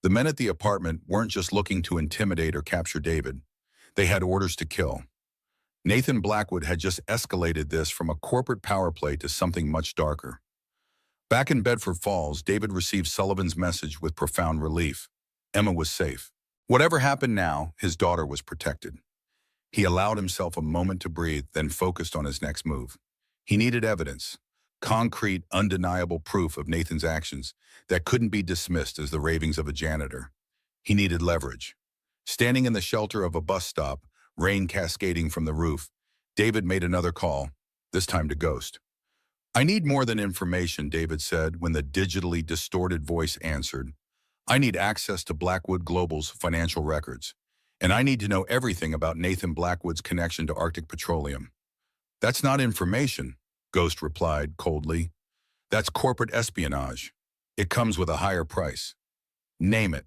The men at the apartment weren't just looking to intimidate or capture David. They had orders to kill. Nathan Blackwood had just escalated this from a corporate power play to something much darker. Back in Bedford Falls, David received Sullivan's message with profound relief. Emma was safe. Whatever happened now, his daughter was protected. He allowed himself a moment to breathe, then focused on his next move. He needed evidence, concrete, undeniable proof of Nathan's actions that couldn't be dismissed as the ravings of a janitor. He needed leverage. Standing in the shelter of a bus stop, rain cascading from the roof, David made another call, this time to Ghost. "I need more than information," David said when the digitally distorted voice answered. "I need access to Blackwood Global's financial records, and I need to know everything about Nathan Blackwood's connection to Arctic Petroleum." "That's not information," Ghost replied coldly. "That's corporate espionage. It comes with a higher price. Name it.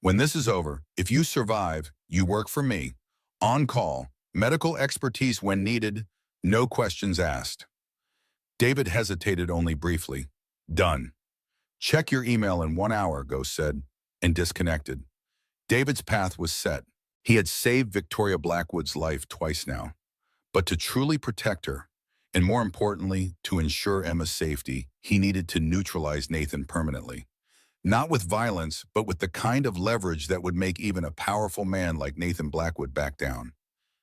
When this is over, if you survive, you work for me. On call, medical expertise when needed, no questions asked." David hesitated only briefly. "Done." "Check your email in 1 hour," Ghost said, and disconnected. David's path was set. He had saved Victoria Blackwood's life twice now. But to truly protect her, and more importantly, to ensure Emma's safety, he needed to neutralize Nathan permanently. Not with violence, but with the kind of leverage that would make even a powerful man like Nathan Blackwood back down.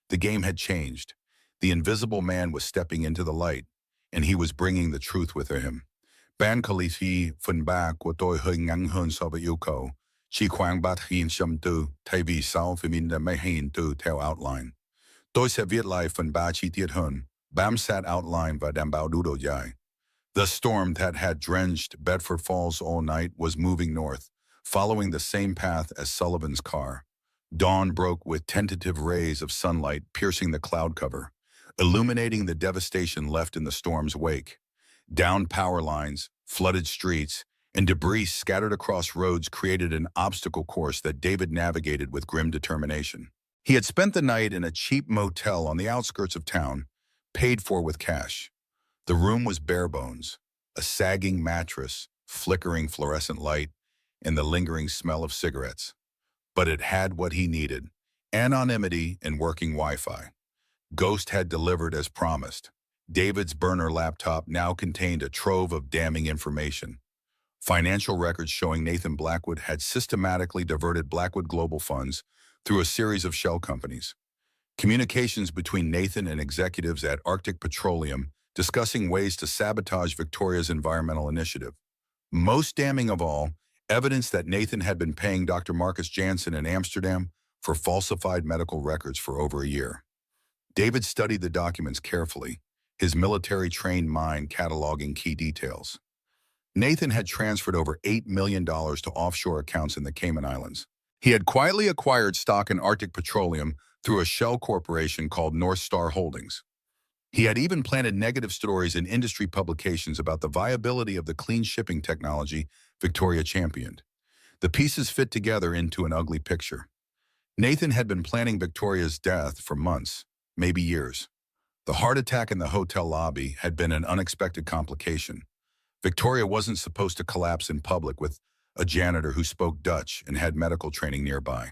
The game had changed. The invisible man was stepping into the light, and he was bringing the truth with him. Ban Khaleesi Fun Ba của tôi hơi ngắn hơn so với yêu cầu. Chỉ khoảng 3.2 thay vì 6.2 theo outline. Tôi sẽ viết lại phần 3 chi tiết hơn, bám sát outline và đảm bảo đủ độ dài. The storm that had drenched Bedford Falls all night was moving north, following the same path as Sullivan's car. Dawn broke with tentative rays of sunlight piercing the cloud cover. illuminating the devastation left in the storm's wake. Downed power lines, flooded streets, and debris scattered across roads created an obstacle course that David navigated with grim determination. He had spent the night in a cheap motel on the outskirts of town, paid for with cash. The room was bare bones, a sagging mattress, flickering fluorescent light, and the lingering smell of cigarettes. But it had what he needed: anonymity and working Wi-Fi. Ghost had delivered as promised. David's burner laptop now contained a trove of damning information. Financial records showing Nathan Blackwood had systematically diverted Blackwood Global funds through a series of shell companies. Communications between Nathan and executives at Arctic Petroleum discussing ways to sabotage Victoria's environmental initiative. Most damning of all, evidence that Nathan had been paying Dr. Marcus Jansen in Amsterdam for falsified medical records for over a year. David studied the documents carefully, his military-trained mind cataloging key details. Nathan had transferred over $8 million to offshore accounts in the Cayman Islands. He had quietly acquired stock in Arctic Petroleum through a shell corporation called North Star Holdings. He had even planted negative stories in industry publications about the viability of the clean shipping technology Victoria championed. The pieces fit together into an ugly picture. Nathan had been planning Victoria's death for months, maybe years. The heart attack in the hotel lobby had been an unexpected complication. Victoria wasn't supposed to collapse in public with a janitor who spoke Dutch and had medical training nearby.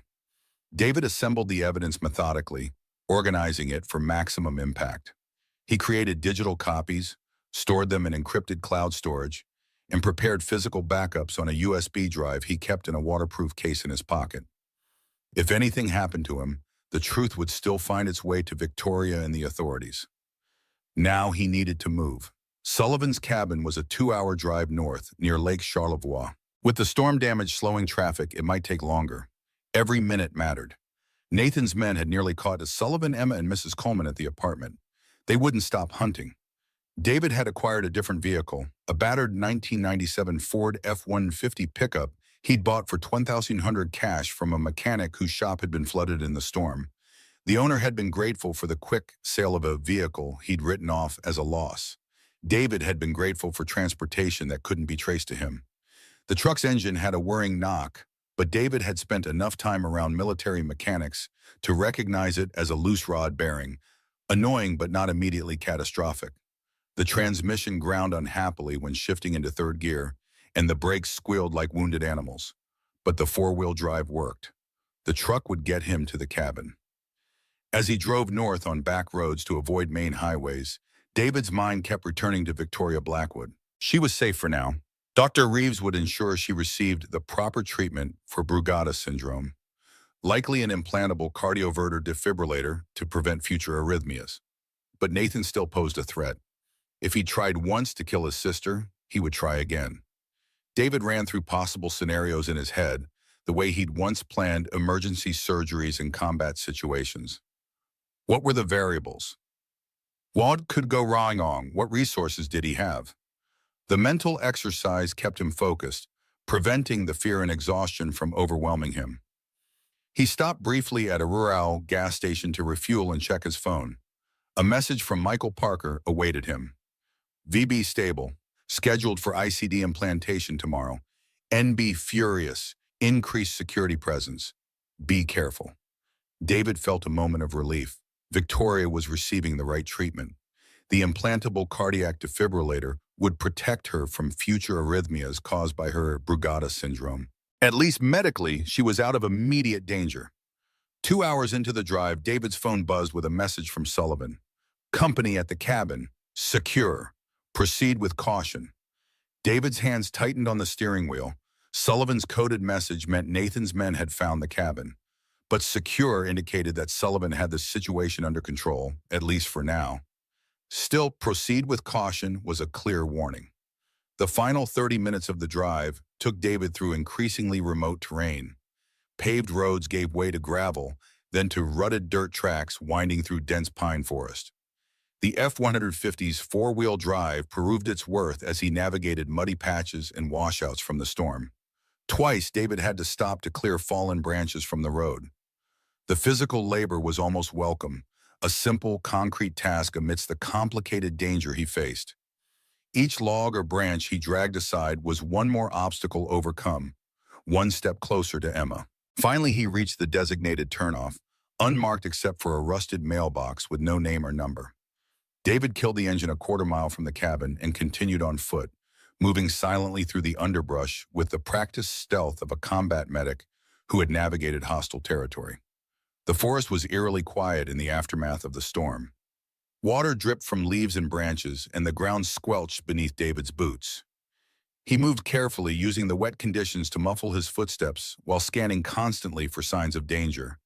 David assembled the evidence methodically, organizing it for maximum impact. He created digital copies, stored them in encrypted cloud storage, and prepared physical backups on a USB drive he kept in a waterproof case in his pocket. If anything happened to him, the truth would still find its way to Victoria and the authorities. Now he needed to move. Sullivan's cabin was a 2-hour drive north, near Lake Charlevoix. With the storm damage slowing traffic, it might take longer. Every minute mattered. Nathan's men had nearly caught Sullivan, Emma, and Mrs. Coleman at the apartment. They wouldn't stop hunting. David had acquired a different vehicle, a battered 1997 Ford F-150 pickup he'd bought for $2,100 cash from a mechanic whose shop had been flooded in the storm. The owner had been grateful for the quick sale of a vehicle he'd written off as a loss. David had been grateful for transportation that couldn't be traced to him. The truck's engine had a whirring knock, but David had spent enough time around military mechanics to recognize it as a loose rod bearing, annoying but not immediately catastrophic. The transmission ground unhappily when shifting into third gear, and the brakes squealed like wounded animals. But the four-wheel drive worked. The truck would get him to the cabin. As he drove north on back roads to avoid main highways, David's mind kept returning to Victoria Blackwood. She was safe for now. Dr. Reeves would ensure she received the proper treatment for Brugada syndrome, likely an implantable cardioverter defibrillator to prevent future arrhythmias. But Nathan still posed a threat. If he tried once to kill his sister, he would try again. David ran through possible scenarios in his head, the way he'd once planned emergency surgeries in combat situations. What were the variables? What could go wrong? What resources did he have? The mental exercise kept him focused, preventing the fear and exhaustion from overwhelming him. He stopped briefly at a rural gas station to refuel and check his phone. A message from Michael Parker awaited him. VB stable, scheduled for ICD implantation tomorrow. NB furious, increased security presence. Be careful. David felt a moment of relief. Victoria was receiving the right treatment. The implantable cardiac defibrillator would protect her from future arrhythmias caused by her Brugada syndrome. At least medically, she was out of immediate danger. 2 hours into the drive, David's phone buzzed with a message from Sullivan. Company at the cabin. Secure. Proceed with caution. David's hands tightened on the steering wheel. Sullivan's coded message meant Nathan's men had found the cabin. But secure indicated that Sullivan had the situation under control, at least for now. Still, proceed with caution was a clear warning. The final 30 minutes of the drive took David through increasingly remote terrain. Paved roads gave way to gravel, then to rutted dirt tracks winding through dense pine forest. The F-150's four-wheel drive proved its worth as he navigated muddy patches and washouts from the storm. Twice, David had to stop to clear fallen branches from the road. The physical labor was almost welcome, a simple, concrete task amidst the complicated danger he faced. Each log or branch he dragged aside was one more obstacle overcome, one step closer to Emma. Finally, he reached the designated turnoff, unmarked except for a rusted mailbox with no name or number. David killed the engine a quarter mile from the cabin and continued on foot, moving silently through the underbrush with the practiced stealth of a combat medic who had navigated hostile territory. The forest was eerily quiet in the aftermath of the storm. Water dripped from leaves and branches, and the ground squelched beneath David's boots. He moved carefully, using the wet conditions to muffle his footsteps while scanning constantly for signs of danger.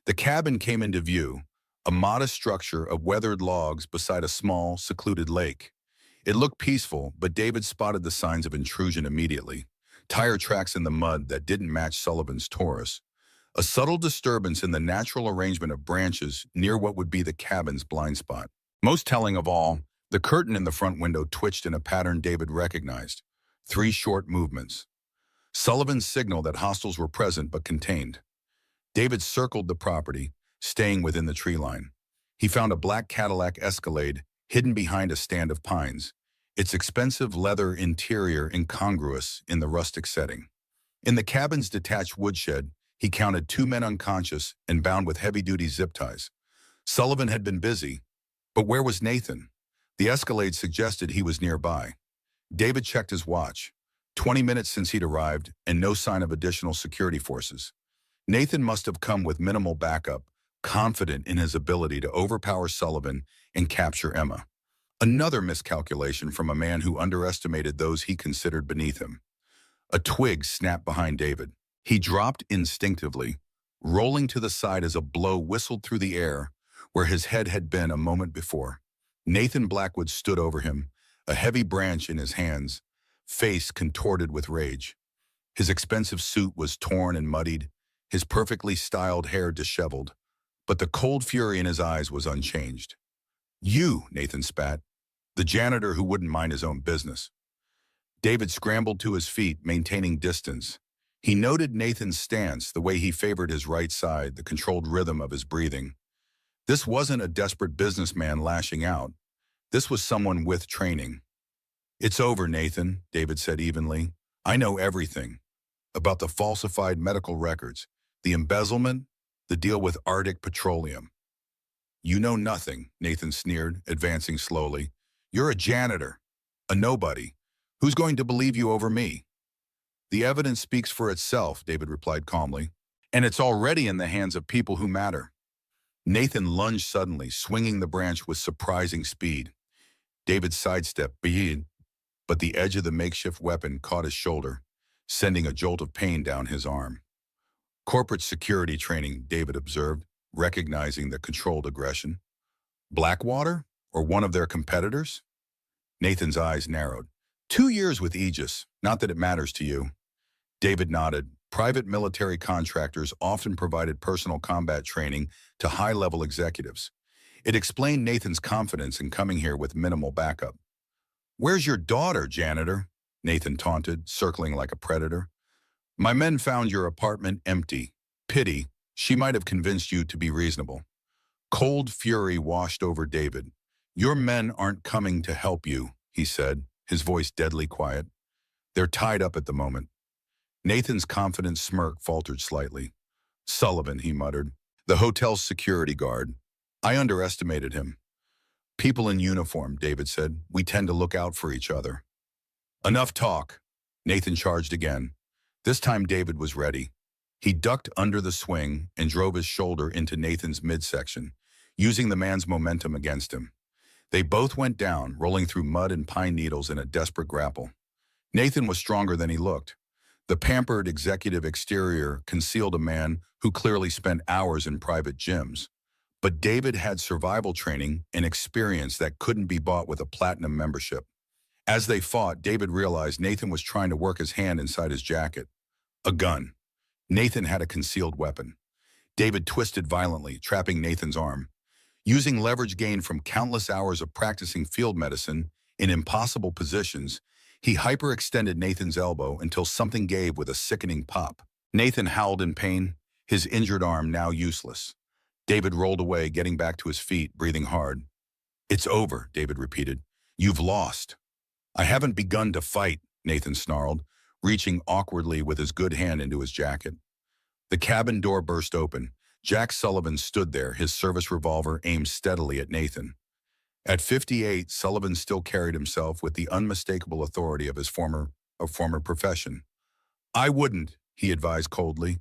The cabin came into view, a modest structure of weathered logs beside a small, secluded lake. It looked peaceful, but David spotted the signs of intrusion immediately. Tire tracks in the mud that didn't match Sullivan's Taurus. A subtle disturbance in the natural arrangement of branches near what would be the cabin's blind spot. Most telling of all, the curtain in the front window twitched in a pattern David recognized. 3 short movements. Sullivan's signal that hostiles were present but contained. David circled the property, staying within the tree line. He found a black Cadillac Escalade hidden behind a stand of pines, its expensive leather interior incongruous in the rustic setting. In the cabin's detached woodshed, he counted 2 men unconscious and bound with heavy-duty zip ties. Sullivan had been busy, but where was Nathan? The Escalade suggested he was nearby. David checked his watch. 20 minutes since he'd arrived, and no sign of additional security forces. Nathan must have come with minimal backup, confident in his ability to overpower Sullivan and capture Emma. Another miscalculation from a man who underestimated those he considered beneath him. A twig snapped behind David. He dropped instinctively, rolling to the side as a blow whistled through the air where his head had been a moment before. Nathan Blackwood stood over him, a heavy branch in his hands, face contorted with rage. His expensive suit was torn and muddied, his perfectly styled hair disheveled, but the cold fury in his eyes was unchanged. "You," Nathan spat, the janitor who wouldn't mind his own business. David scrambled to his feet, maintaining distance. He noted Nathan's stance, the way he favored his right side, the controlled rhythm of his breathing. This wasn't a desperate businessman lashing out. This was someone with training. "It's over, Nathan," David said evenly. "I know everything. About the falsified medical records, the embezzlement, the deal with Arctic Petroleum." "You know nothing," Nathan sneered, advancing slowly. "You're a janitor, a nobody. Who's going to believe you over me?" "The evidence speaks for itself," David replied calmly, "and it's already in the hands of people who matter." Nathan lunged suddenly, swinging the branch with surprising speed. David sidestepped, but the edge of the makeshift weapon caught his shoulder, sending a jolt of pain down his arm. "Corporate security training," David observed, recognizing the controlled aggression. "Blackwater, or one of their competitors?" Nathan's eyes narrowed. 2 years with Aegis, not that it matters to you." David nodded. Private military contractors often provided personal combat training to high-level executives. It explained Nathan's confidence in coming here with minimal backup. "Where's your daughter, janitor?" Nathan taunted, circling like a predator. "My men found your apartment empty. Pity, she might have convinced you to be reasonable." Cold fury washed over David. "Your men aren't coming to help you," he said, his voice deadly quiet. "They're tied up at the moment." Nathan's confident smirk faltered slightly. "Sullivan," he muttered. "The hotel's security guard. I underestimated him." "People in uniform," David said. "We tend to look out for each other." "Enough talk." Nathan charged again. This time David was ready. He ducked under the swing and drove his shoulder into Nathan's midsection, using the man's momentum against him. They both went down, rolling through mud and pine needles in a desperate grapple. Nathan was stronger than he looked. The pampered executive exterior concealed a man who clearly spent hours in private gyms. But David had survival training and experience that couldn't be bought with a platinum membership. As they fought, David realized Nathan was trying to work his hand inside his jacket. A gun. Nathan had a concealed weapon. David twisted violently, trapping Nathan's arm. Using leverage gained from countless hours of practicing field medicine in impossible positions, he hyperextended Nathan's elbow until something gave with a sickening pop. Nathan howled in pain, his injured arm now useless. David rolled away, getting back to his feet, breathing hard. It's over, David repeated. You've lost. I haven't begun to fight, Nathan snarled, reaching awkwardly with his good hand into his jacket. The cabin door burst open. Jack Sullivan stood there, his service revolver aimed steadily at Nathan. At 58, Sullivan still carried himself with the unmistakable authority of his former profession. I wouldn't, he advised coldly.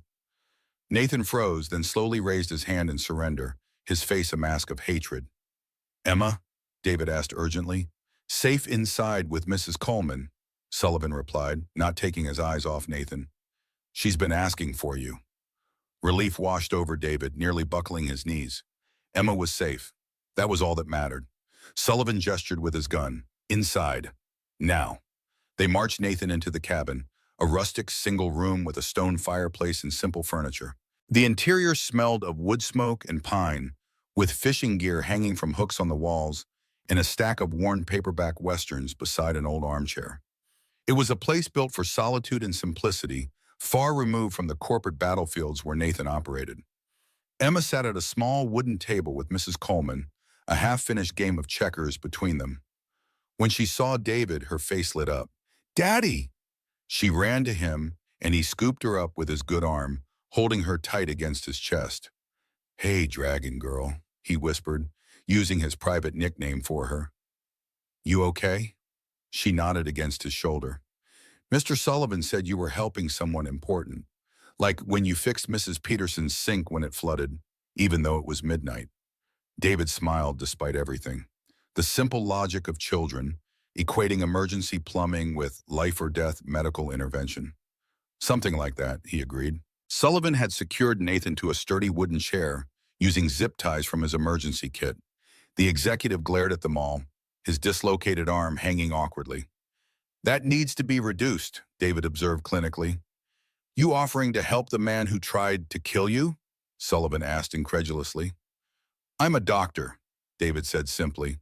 Nathan froze, then slowly raised his hand in surrender, his face a mask of hatred. Emma? David asked urgently. Safe inside with Mrs. Coleman, Sullivan replied, not taking his eyes off Nathan. She's been asking for you. Relief washed over David, nearly buckling his knees. Emma was safe. That was all that mattered. Sullivan gestured with his gun. Inside. Now. They marched Nathan into the cabin, a rustic single room with a stone fireplace and simple furniture. The interior smelled of wood smoke and pine, with fishing gear hanging from hooks on the walls and a stack of worn paperback westerns beside an old armchair. It was a place built for solitude and simplicity, far removed from the corporate battlefields where Nathan operated. Emma sat at a small wooden table with Mrs. Coleman, a half-finished game of checkers between them. When she saw David, her face lit up. Daddy! She ran to him, and he scooped her up with his good arm, holding her tight against his chest. Hey, Dragon Girl, he whispered, using his private nickname for her. You okay? She nodded against his shoulder. Mr. Sullivan said you were helping someone important, like when you fixed Mrs. Peterson's sink when it flooded, even though it was midnight. David smiled despite everything. The simple logic of children, equating emergency plumbing with life-or-death medical intervention. Something like that, he agreed. Sullivan had secured Nathan to a sturdy wooden chair, using zip ties from his emergency kit. The executive glared at them all, his dislocated arm hanging awkwardly. That needs to be reduced, David observed clinically. You offering to help the man who tried to kill you? Sullivan asked incredulously. I'm a doctor, David said simply.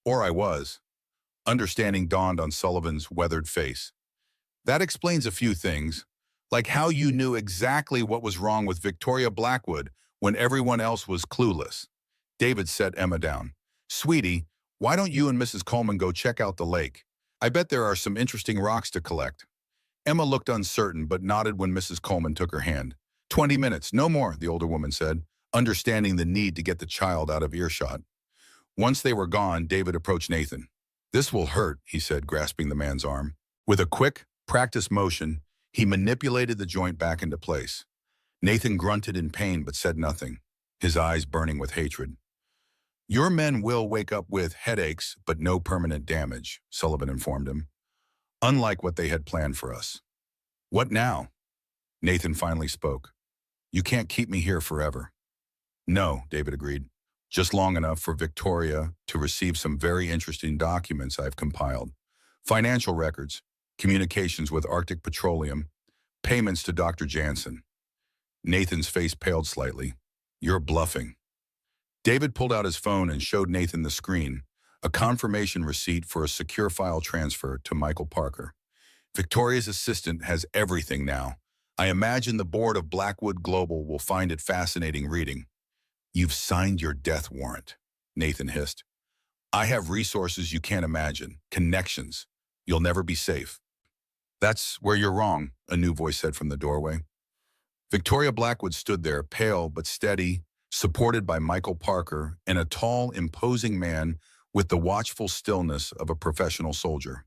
Or I was. Understanding dawned on Sullivan's weathered face. That explains a few things, like how you knew exactly what was wrong with Victoria Blackwood when everyone else was clueless. David set Emma down. Sweetie, why don't you and Mrs. Coleman go check out the lake? I bet there are some interesting rocks to collect. Emma looked uncertain but nodded when Mrs. Coleman took her hand. 20 minutes, no more, the older woman said, understanding the need to get the child out of earshot. Once they were gone, David approached Nathan. This will hurt, he said, grasping the man's arm. With a quick, practiced motion, he manipulated the joint back into place. Nathan grunted in pain but said nothing, his eyes burning with hatred. Your men will wake up with headaches but no permanent damage, Sullivan informed him. Unlike what they had planned for us. What now? Nathan finally spoke. You can't keep me here forever. No, David agreed. Just long enough for Victoria to receive some very interesting documents I've compiled. Financial records, communications with Arctic Petroleum, payments to Dr. Jansen. Nathan's face paled slightly. You're bluffing. David pulled out his phone and showed Nathan the screen, a confirmation receipt for a secure file transfer to Michael Parker. Victoria's assistant has everything now. I imagine the board of Blackwood Global will find it fascinating reading. You've signed your death warrant, Nathan hissed. I have resources you can't imagine, connections. You'll never be safe. That's where you're wrong, a new voice said from the doorway. Victoria Blackwood stood there, pale but steady, supported by Michael Parker and a tall, imposing man with the watchful stillness of a professional soldier.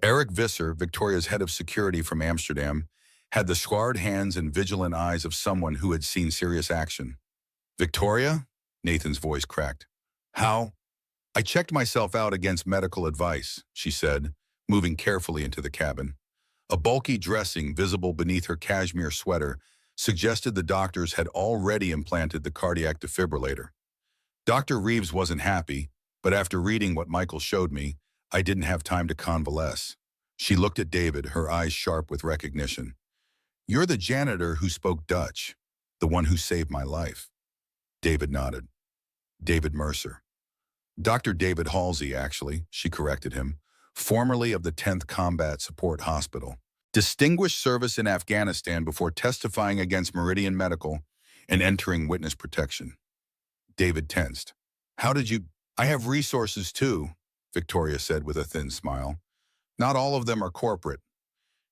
Eric Visser, Victoria's head of security from Amsterdam, had the scarred hands and vigilant eyes of someone who had seen serious action. Victoria? Nathan's voice cracked. How? I checked myself out against medical advice, she said, moving carefully into the cabin. A bulky dressing visible beneath her cashmere sweater suggested the doctors had already implanted the cardiac defibrillator. Dr. Reeves wasn't happy, but after reading what Michael showed me, I didn't have time to convalesce. She looked at David, her eyes sharp with recognition. You're the janitor who spoke Dutch, the one who saved my life. David nodded. David Mercer. Dr. David Halsey, actually, she corrected him, formerly of the 10th Combat Support Hospital. Distinguished service in Afghanistan before testifying against Meridian Medical and entering witness protection. David tensed. How did you— I have resources too, Victoria said with a thin smile. Not all of them are corporate.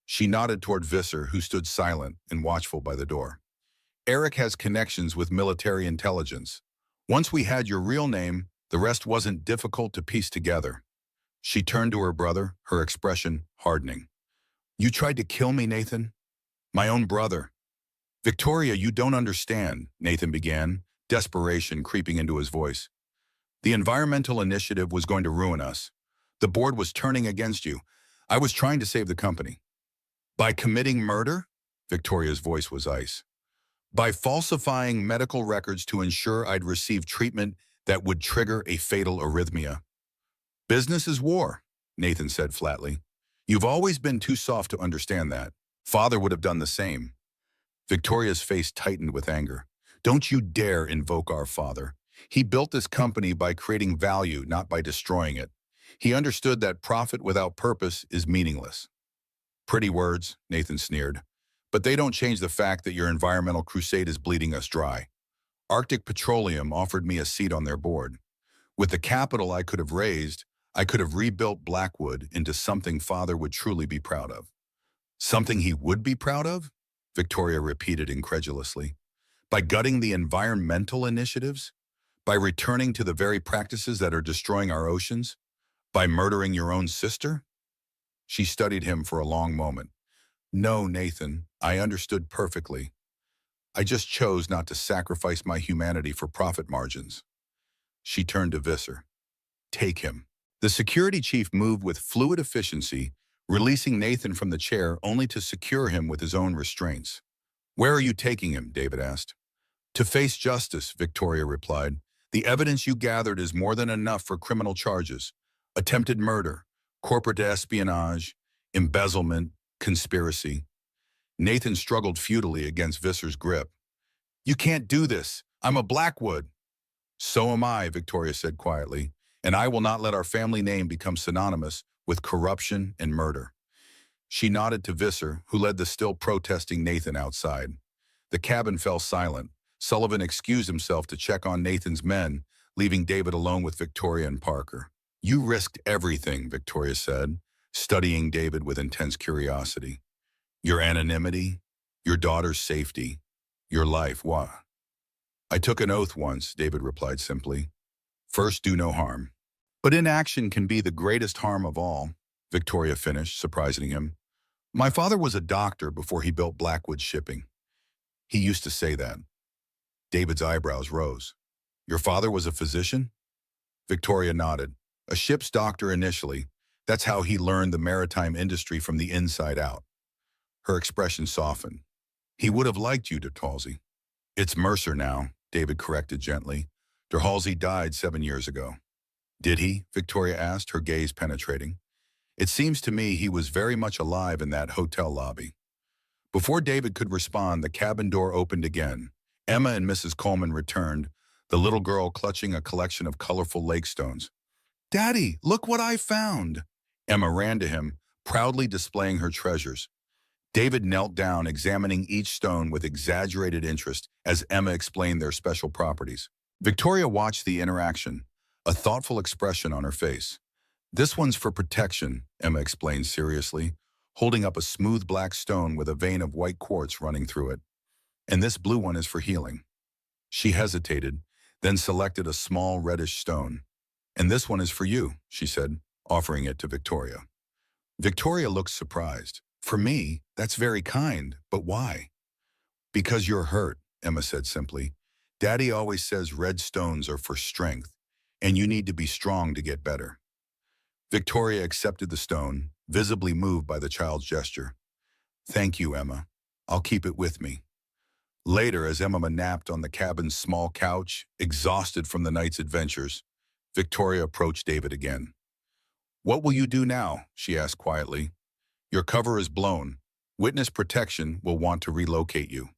She nodded toward Visser, who stood silent and watchful by the door. Eric has connections with military intelligence. Once we had your real name, the rest wasn't difficult to piece together. She turned to her brother, her expression hardening. You tried to kill me, Nathan? My own brother. Victoria, you don't understand, Nathan began, desperation creeping into his voice. The environmental initiative was going to ruin us. The board was turning against you. I was trying to save the company. By committing murder? Victoria's voice was ice. By falsifying medical records to ensure I'd receive treatment that would trigger a fatal arrhythmia. Business is war, Nathan said flatly. You've always been too soft to understand that. Father would have done the same. Victoria's face tightened with anger. Don't you dare invoke our father. He built this company by creating value, not by destroying it. He understood that profit without purpose is meaningless. Pretty words, Nathan sneered. But they don't change the fact that your environmental crusade is bleeding us dry. Arctic Petroleum offered me a seat on their board. With the capital I could have raised, I could have rebuilt Blackwood into something Father would truly be proud of. Something he would be proud of? Victoria repeated incredulously. By gutting the environmental initiatives? By returning to the very practices that are destroying our oceans? By murdering your own sister? She studied him for a long moment. No, Nathan, I understood perfectly. I just chose not to sacrifice my humanity for profit margins. She turned to Visser. Take him. The security chief moved with fluid efficiency, releasing Nathan from the chair only to secure him with his own restraints. Where are you taking him? David asked. To face justice, Victoria replied. The evidence you gathered is more than enough for criminal charges. Attempted murder, corporate espionage, embezzlement, conspiracy. Nathan struggled futilely against Visser's grip. You can't do this. I'm a Blackwood. So am I, Victoria said quietly, and I will not let our family name become synonymous with corruption and murder. She nodded to Visser, who led the still protesting Nathan outside. The cabin fell silent. Sullivan excused himself to check on Nathan's men, leaving David alone with Victoria and Parker. You risked everything, Victoria said, studying David with intense curiosity. Your anonymity, your daughter's safety, your life, what? I took an oath once, David replied simply. First, do no harm. But inaction can be the greatest harm of all, Victoria finished, surprising him. My father was a doctor before he built Blackwood Shipping. He used to say that. David's eyebrows rose. Your father was a physician? Victoria nodded. A ship's doctor initially. That's how he learned the maritime industry from the inside out. Her expression softened. He would have liked you, Halsey. It's Mercer now, David corrected gently. Halsey died 7 years ago. Did he? Victoria asked, her gaze penetrating. It seems to me he was very much alive in that hotel lobby. Before David could respond, the cabin door opened again. Emma and Mrs. Coleman returned, the little girl clutching a collection of colorful lake stones. Daddy, look what I found! Emma ran to him, proudly displaying her treasures. David knelt down, examining each stone with exaggerated interest as Emma explained their special properties. Victoria watched the interaction, a thoughtful expression on her face. This one's for protection, Emma explained seriously, holding up a smooth black stone with a vein of white quartz running through it. And this blue one is for healing. She hesitated, then selected a small reddish stone. And this one is for you, she said, offering it to Victoria. Victoria looked surprised. For me, that's very kind, but why? Because you're hurt, Emma said simply. Daddy always says red stones are for strength, and you need to be strong to get better. Victoria accepted the stone, visibly moved by the child's gesture. Thank you, Emma. I'll keep it with me. Later, as Emma napped on the cabin's small couch, exhausted from the night's adventures, Victoria approached David again. What will you do now? She asked quietly. Your cover is blown. Witness protection will want to relocate you.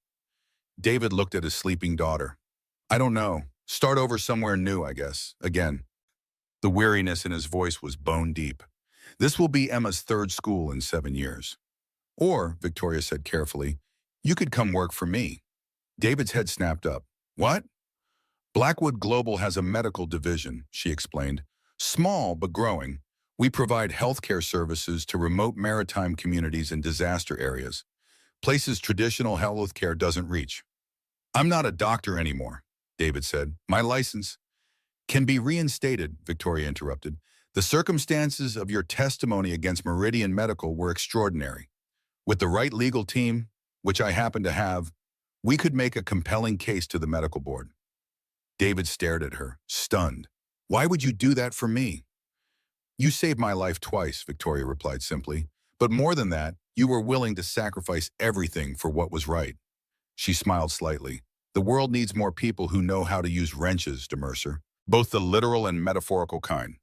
David looked at his sleeping daughter. I don't know. Start over somewhere new, I guess. Again. The weariness in his voice was bone deep. This will be Emma's third school in 7 years. Or, Victoria said carefully, you could come work for me. David's head snapped up. What? Blackwood Global has a medical division, she explained. Small but growing. We provide healthcare services to remote maritime communities and disaster areas, places traditional healthcare doesn't reach. I'm not a doctor anymore, David said. My license can be reinstated, Victoria interrupted. The circumstances of your testimony against Meridian Medical were extraordinary. With the right legal team, which I happen to have, we could make a compelling case to the medical board. David stared at her, stunned. Why would you do that for me? You saved my life twice, Victoria replied simply. But more than that, you were willing to sacrifice everything for what was right. She smiled slightly. The world needs more people who know how to use wrenches, de Mercer, both the literal and metaphorical kind.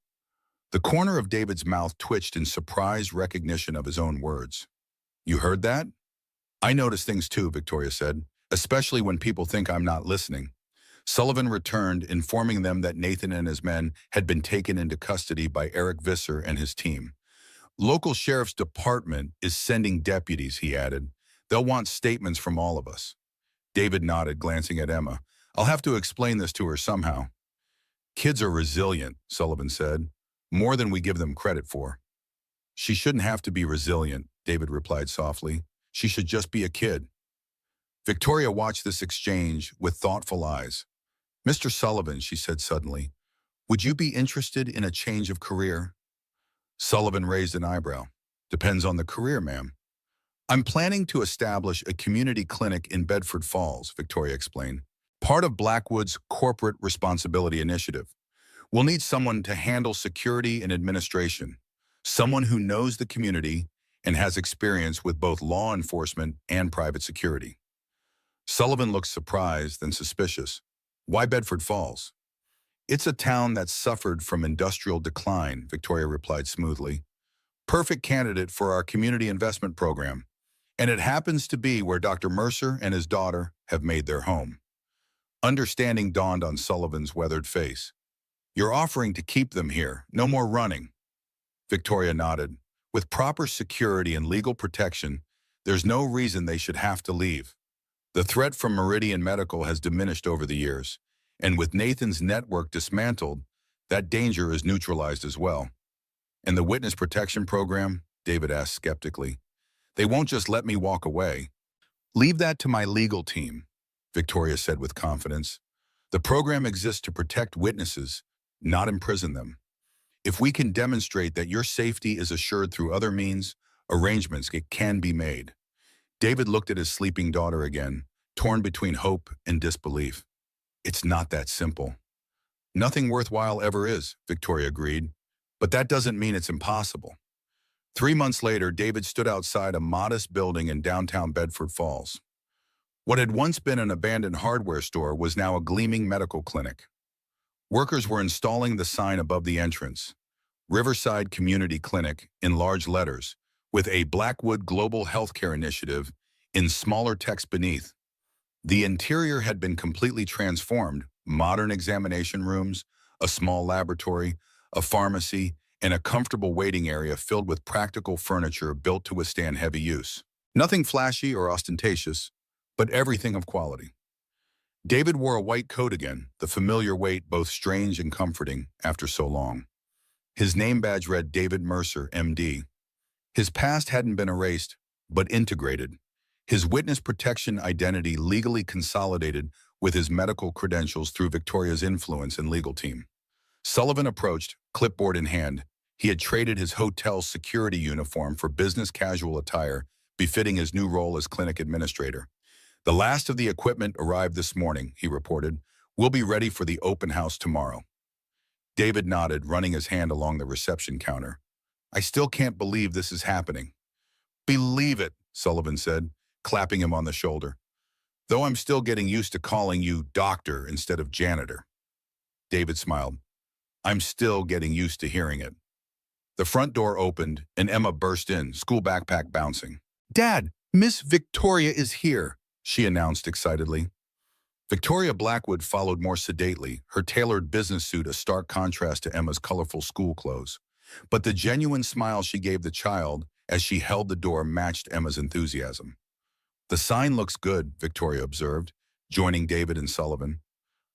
The corner of David's mouth twitched in surprised recognition of his own words. You heard that? I notice things too, Victoria said, especially when people think I'm not listening. Sullivan returned, informing them that Nathan and his men had been taken into custody by Eric Visser and his team. Local sheriff's department is sending deputies, he added. They'll want statements from all of us. David nodded, glancing at Emma. I'll have to explain this to her somehow. Kids are resilient, Sullivan said, more than we give them credit for. She shouldn't have to be resilient, David replied softly. She should just be a kid. Victoria watched this exchange with thoughtful eyes. Mr. Sullivan, she said suddenly, would you be interested in a change of career? Sullivan raised an eyebrow. Depends on the career, ma'am. I'm planning to establish a community clinic in Bedford Falls, Victoria explained. Part of Blackwood's corporate responsibility initiative. We'll need someone to handle security and administration, someone who knows the community and has experience with both law enforcement and private security. Sullivan looked surprised and suspicious. Why Bedford Falls? It's a town that suffered from industrial decline, Victoria replied smoothly. Perfect candidate for our community investment program. And it happens to be where Dr. Mercer and his daughter have made their home. Understanding dawned on Sullivan's weathered face. You're offering to keep them here, no more running. Victoria nodded. With proper security and legal protection, there's no reason they should have to leave. The threat from Meridian Medical has diminished over the years, and with Nathan's network dismantled, that danger is neutralized as well. And the witness protection program? David asked skeptically. They won't just let me walk away. Leave that to my legal team, Victoria said with confidence. The program exists to protect witnesses, not imprison them. If we can demonstrate that your safety is assured through other means, arrangements can be made. David looked at his sleeping daughter again, torn between hope and disbelief. It's not that simple. Nothing worthwhile ever is, Victoria agreed, but that doesn't mean it's impossible. 3 months later, David stood outside a modest building in downtown Bedford Falls. What had once been an abandoned hardware store was now a gleaming medical clinic. Workers were installing the sign above the entrance, Riverside Community Clinic, in large letters, with a Blackwood Global Healthcare Initiative in smaller text beneath. The interior had been completely transformed, modern examination rooms, a small laboratory, a pharmacy, and a comfortable waiting area filled with practical furniture built to withstand heavy use. Nothing flashy or ostentatious, but everything of quality. David wore a white coat again, the familiar weight both strange and comforting after so long. His name badge read David Mercer, M.D. His past hadn't been erased, but integrated. His witness protection identity legally consolidated with his medical credentials through Victoria's influence and legal team. Sullivan approached, clipboard in hand. He had traded his hotel security uniform for business casual attire, befitting his new role as clinic administrator. The last of the equipment arrived this morning, he reported. We'll be ready for the open house tomorrow. David nodded, running his hand along the reception counter. I still can't believe this is happening. Believe it, Sullivan said, clapping him on the shoulder. Though I'm still getting used to calling you doctor instead of janitor. David smiled. I'm still getting used to hearing it. The front door opened, and Emma burst in, school backpack bouncing. Dad, Miss Victoria is here, she announced excitedly. Victoria Blackwood followed more sedately, her tailored business suit a stark contrast to Emma's colorful school clothes. But the genuine smile she gave the child as she held the door matched Emma's enthusiasm. The sign looks good, Victoria observed, joining David and Sullivan.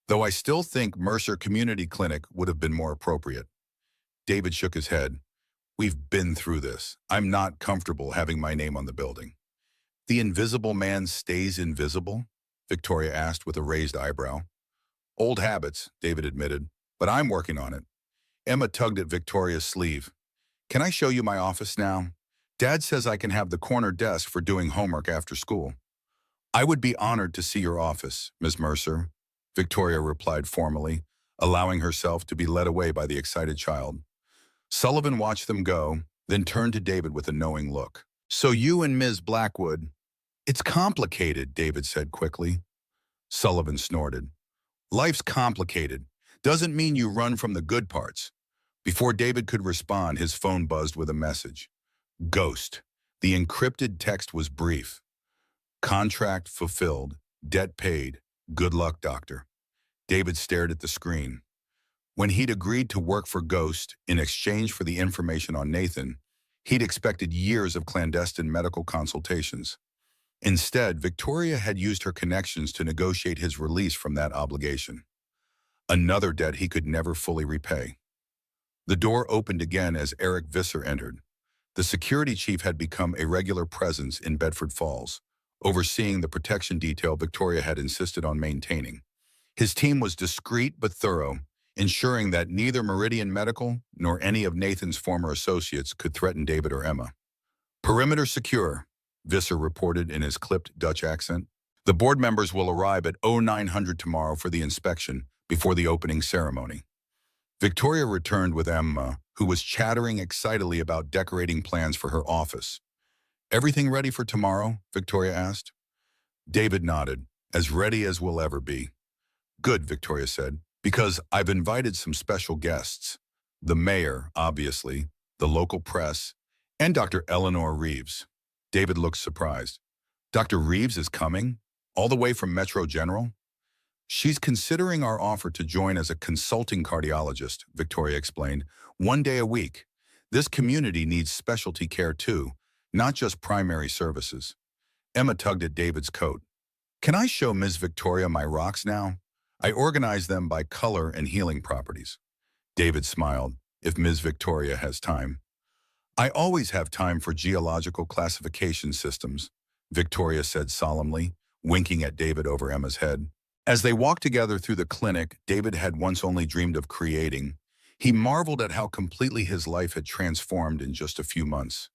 though I still think Mercer Community Clinic would have been more appropriate. David shook his head. We've been through this. I'm not comfortable having my name on the building. The invisible man stays invisible? Victoria asked with a raised eyebrow. Old habits, David admitted, but I'm working on it. Emma tugged at Victoria's sleeve. Can I show you my office now? Dad says I can have the corner desk for doing homework after school. I would be honored to see your office, Miss Mercer, Victoria replied formally, allowing herself to be led away by the excited child. Sullivan watched them go, then turned to David with a knowing look. So you and Ms. Blackwood. It's complicated, David said quickly. Sullivan snorted. Life's complicated. Doesn't mean you run from the good parts. Before David could respond, his phone buzzed with a message. Ghost. The encrypted text was brief. Contract fulfilled. Debt paid. Good luck, doctor. David stared at the screen. When he'd agreed to work for Ghost in exchange for the information on Nathan, he'd expected years of clandestine medical consultations. Instead, Victoria had used her connections to negotiate his release from that obligation. Another debt he could never fully repay. The door opened again as Eric Visser entered. The security chief had become a regular presence in Bedford Falls, overseeing the protection detail Victoria had insisted on maintaining. His team was discreet but thorough, ensuring that neither Meridian Medical nor any of Nathan's former associates could threaten David or Emma. Perimeter secure, Visser reported in his clipped Dutch accent. The board members will arrive at 0900 tomorrow for the inspection before the opening ceremony. Victoria returned with Emma, who was chattering excitedly about decorating plans for her office. Everything ready for tomorrow? Victoria asked. David nodded, as ready as we'll ever be. Good, Victoria said, because I've invited some special guests. The mayor, obviously, the local press, and Dr. Eleanor Reeves. David looked surprised. Dr. Reeves is coming? All the way from Metro General? She's considering our offer to join as a consulting cardiologist, Victoria explained, 1 day a week. This community needs specialty care too, not just primary services. Emma tugged at David's coat. Can I show Ms. Victoria my rocks now? I organize them by color and healing properties. David smiled, if Ms. Victoria has time. I always have time for geological classification systems, Victoria said solemnly, winking at David over Emma's head. As they walked together through the clinic David had once only dreamed of creating, he marveled at how completely his life had transformed in just a few months.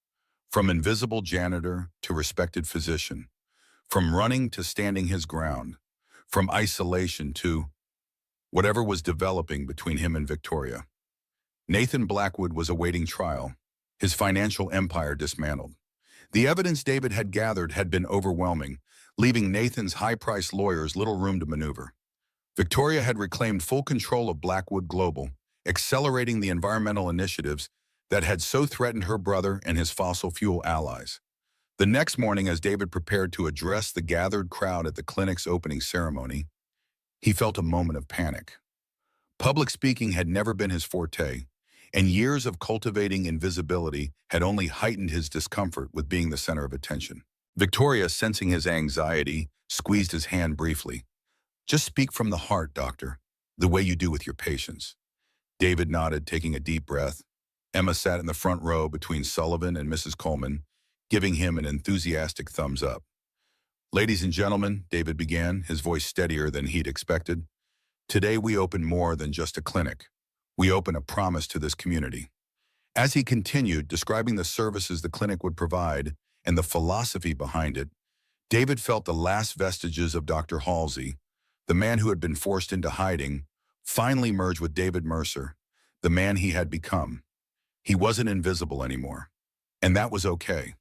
From invisible janitor to respected physician, from running to standing his ground, from isolation to whatever was developing between him and Victoria. Nathan Blackwood was awaiting trial, his financial empire dismantled. The evidence David had gathered had been overwhelming, leaving Nathan's high-priced lawyers little room to maneuver. Victoria had reclaimed full control of Blackwood Global, accelerating the environmental initiatives that had so threatened her brother and his fossil fuel allies. The next morning, as David prepared to address the gathered crowd at the clinic's opening ceremony, he felt a moment of panic. Public speaking had never been his forte, and years of cultivating invisibility had only heightened his discomfort with being the center of attention. Victoria, sensing his anxiety, squeezed his hand briefly. Just speak from the heart, doctor, the way you do with your patients. David nodded, taking a deep breath. Emma sat in the front row between Sullivan and Mrs. Coleman, giving him an enthusiastic thumbs up. Ladies and gentlemen, David began, his voice steadier than he'd expected. Today we open more than just a clinic. We open a promise to this community. As he continued, describing the services the clinic would provide and the philosophy behind it, David felt the last vestiges of Dr. Halsey, the man who had been forced into hiding, finally merge with David Mercer, the man he had become. He wasn't invisible anymore, and that was okay.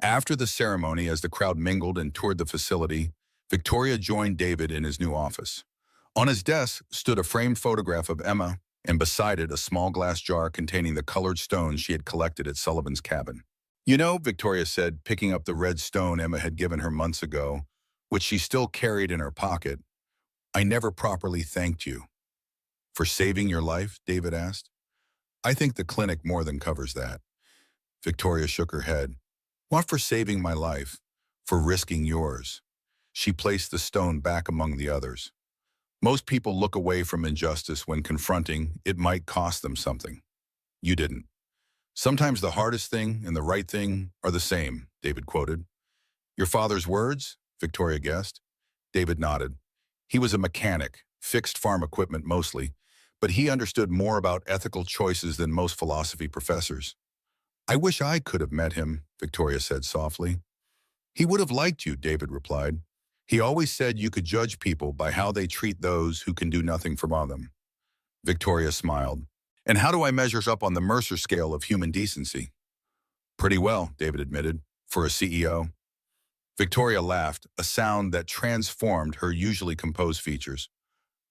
After the ceremony, as the crowd mingled and toured the facility, Victoria joined David in his new office. On his desk stood a framed photograph of Emma, and beside it a small glass jar containing the colored stones she had collected at Sullivan's cabin. You know, Victoria said, picking up the red stone Emma had given her months ago, which she still carried in her pocket, I never properly thanked you. For saving your life? David asked. I think the clinic more than covers that. Victoria shook her head. Not for saving my life, for risking yours. She placed the stone back among the others. Most people look away from injustice when confronting it might cost them something. You didn't. Sometimes the hardest thing and the right thing are the same, David quoted. Your father's words? Victoria guessed. David nodded. He was a mechanic, fixed farm equipment mostly, but he understood more about ethical choices than most philosophy professors. I wish I could have met him, Victoria said softly. He would have liked you, David replied. He always said you could judge people by how they treat those who can do nothing for them. Victoria smiled. And how do I measure up on the Mercer scale of human decency? Pretty well, David admitted, for a CEO. Victoria laughed, a sound that transformed her usually composed features.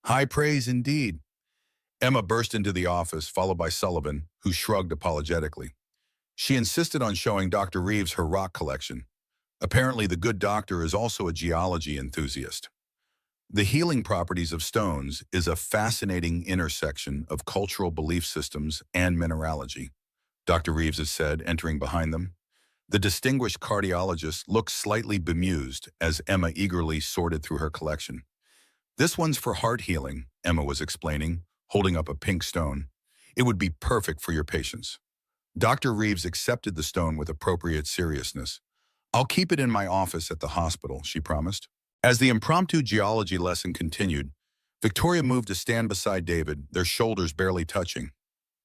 High praise indeed. Emma burst into the office, followed by Sullivan, who shrugged apologetically. She insisted on showing Dr. Reeves her rock collection. Apparently, the good doctor is also a geology enthusiast. The healing properties of stones is a fascinating intersection of cultural belief systems and mineralogy, Dr. Reeves had said, entering behind them. The distinguished cardiologist looked slightly bemused as Emma eagerly sorted through her collection. This one's for heart healing, Emma was explaining, holding up a pink stone. It would be perfect for your patients. Dr. Reeves accepted the stone with appropriate seriousness. I'll keep it in my office at the hospital, she promised. As the impromptu geology lesson continued, Victoria moved to stand beside David, their shoulders barely touching.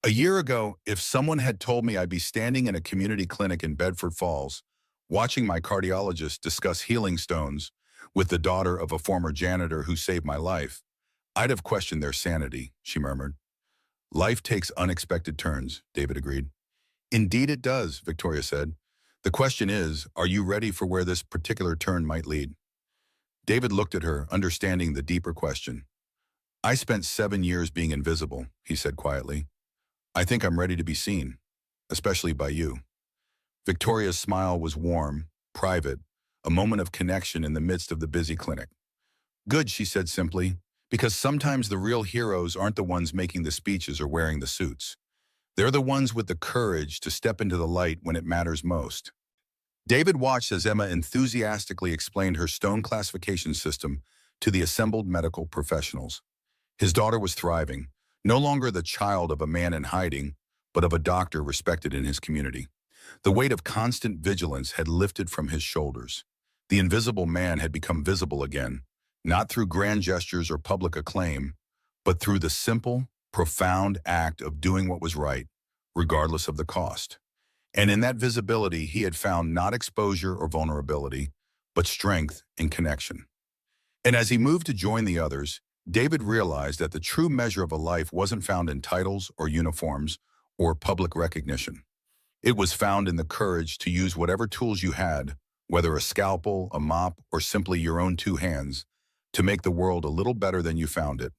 A year ago, if someone had told me I'd be standing in a community clinic in Bedford Falls, watching my cardiologist discuss healing stones with the daughter of a former janitor who saved my life, I'd have questioned their sanity, she murmured. Life takes unexpected turns, David agreed. Indeed it does, Victoria said. The question is, are you ready for where this particular turn might lead? David looked at her, understanding the deeper question. I spent 7 years being invisible, he said quietly. I think I'm ready to be seen, especially by you. Victoria's smile was warm, private, a moment of connection in the midst of the busy clinic. Good, she said simply, because sometimes the real heroes aren't the ones making the speeches or wearing the suits. They're the ones with the courage to step into the light when it matters most. David watched as Emma enthusiastically explained her stone classification system to the assembled medical professionals. His daughter was thriving, no longer the child of a man in hiding, but of a doctor respected in his community. The weight of constant vigilance had lifted from his shoulders. The invisible man had become visible again, not through grand gestures or public acclaim, but through the simple, profound act of doing what was right, regardless of the cost. And in that visibility, he had found not exposure or vulnerability, but strength and connection. And as he moved to join the others, David realized that the true measure of a life wasn't found in titles or uniforms or public recognition. It was found in the courage to use whatever tools you had, whether a scalpel, a mop, or simply your own 2 hands, to make the world a little better than you found it.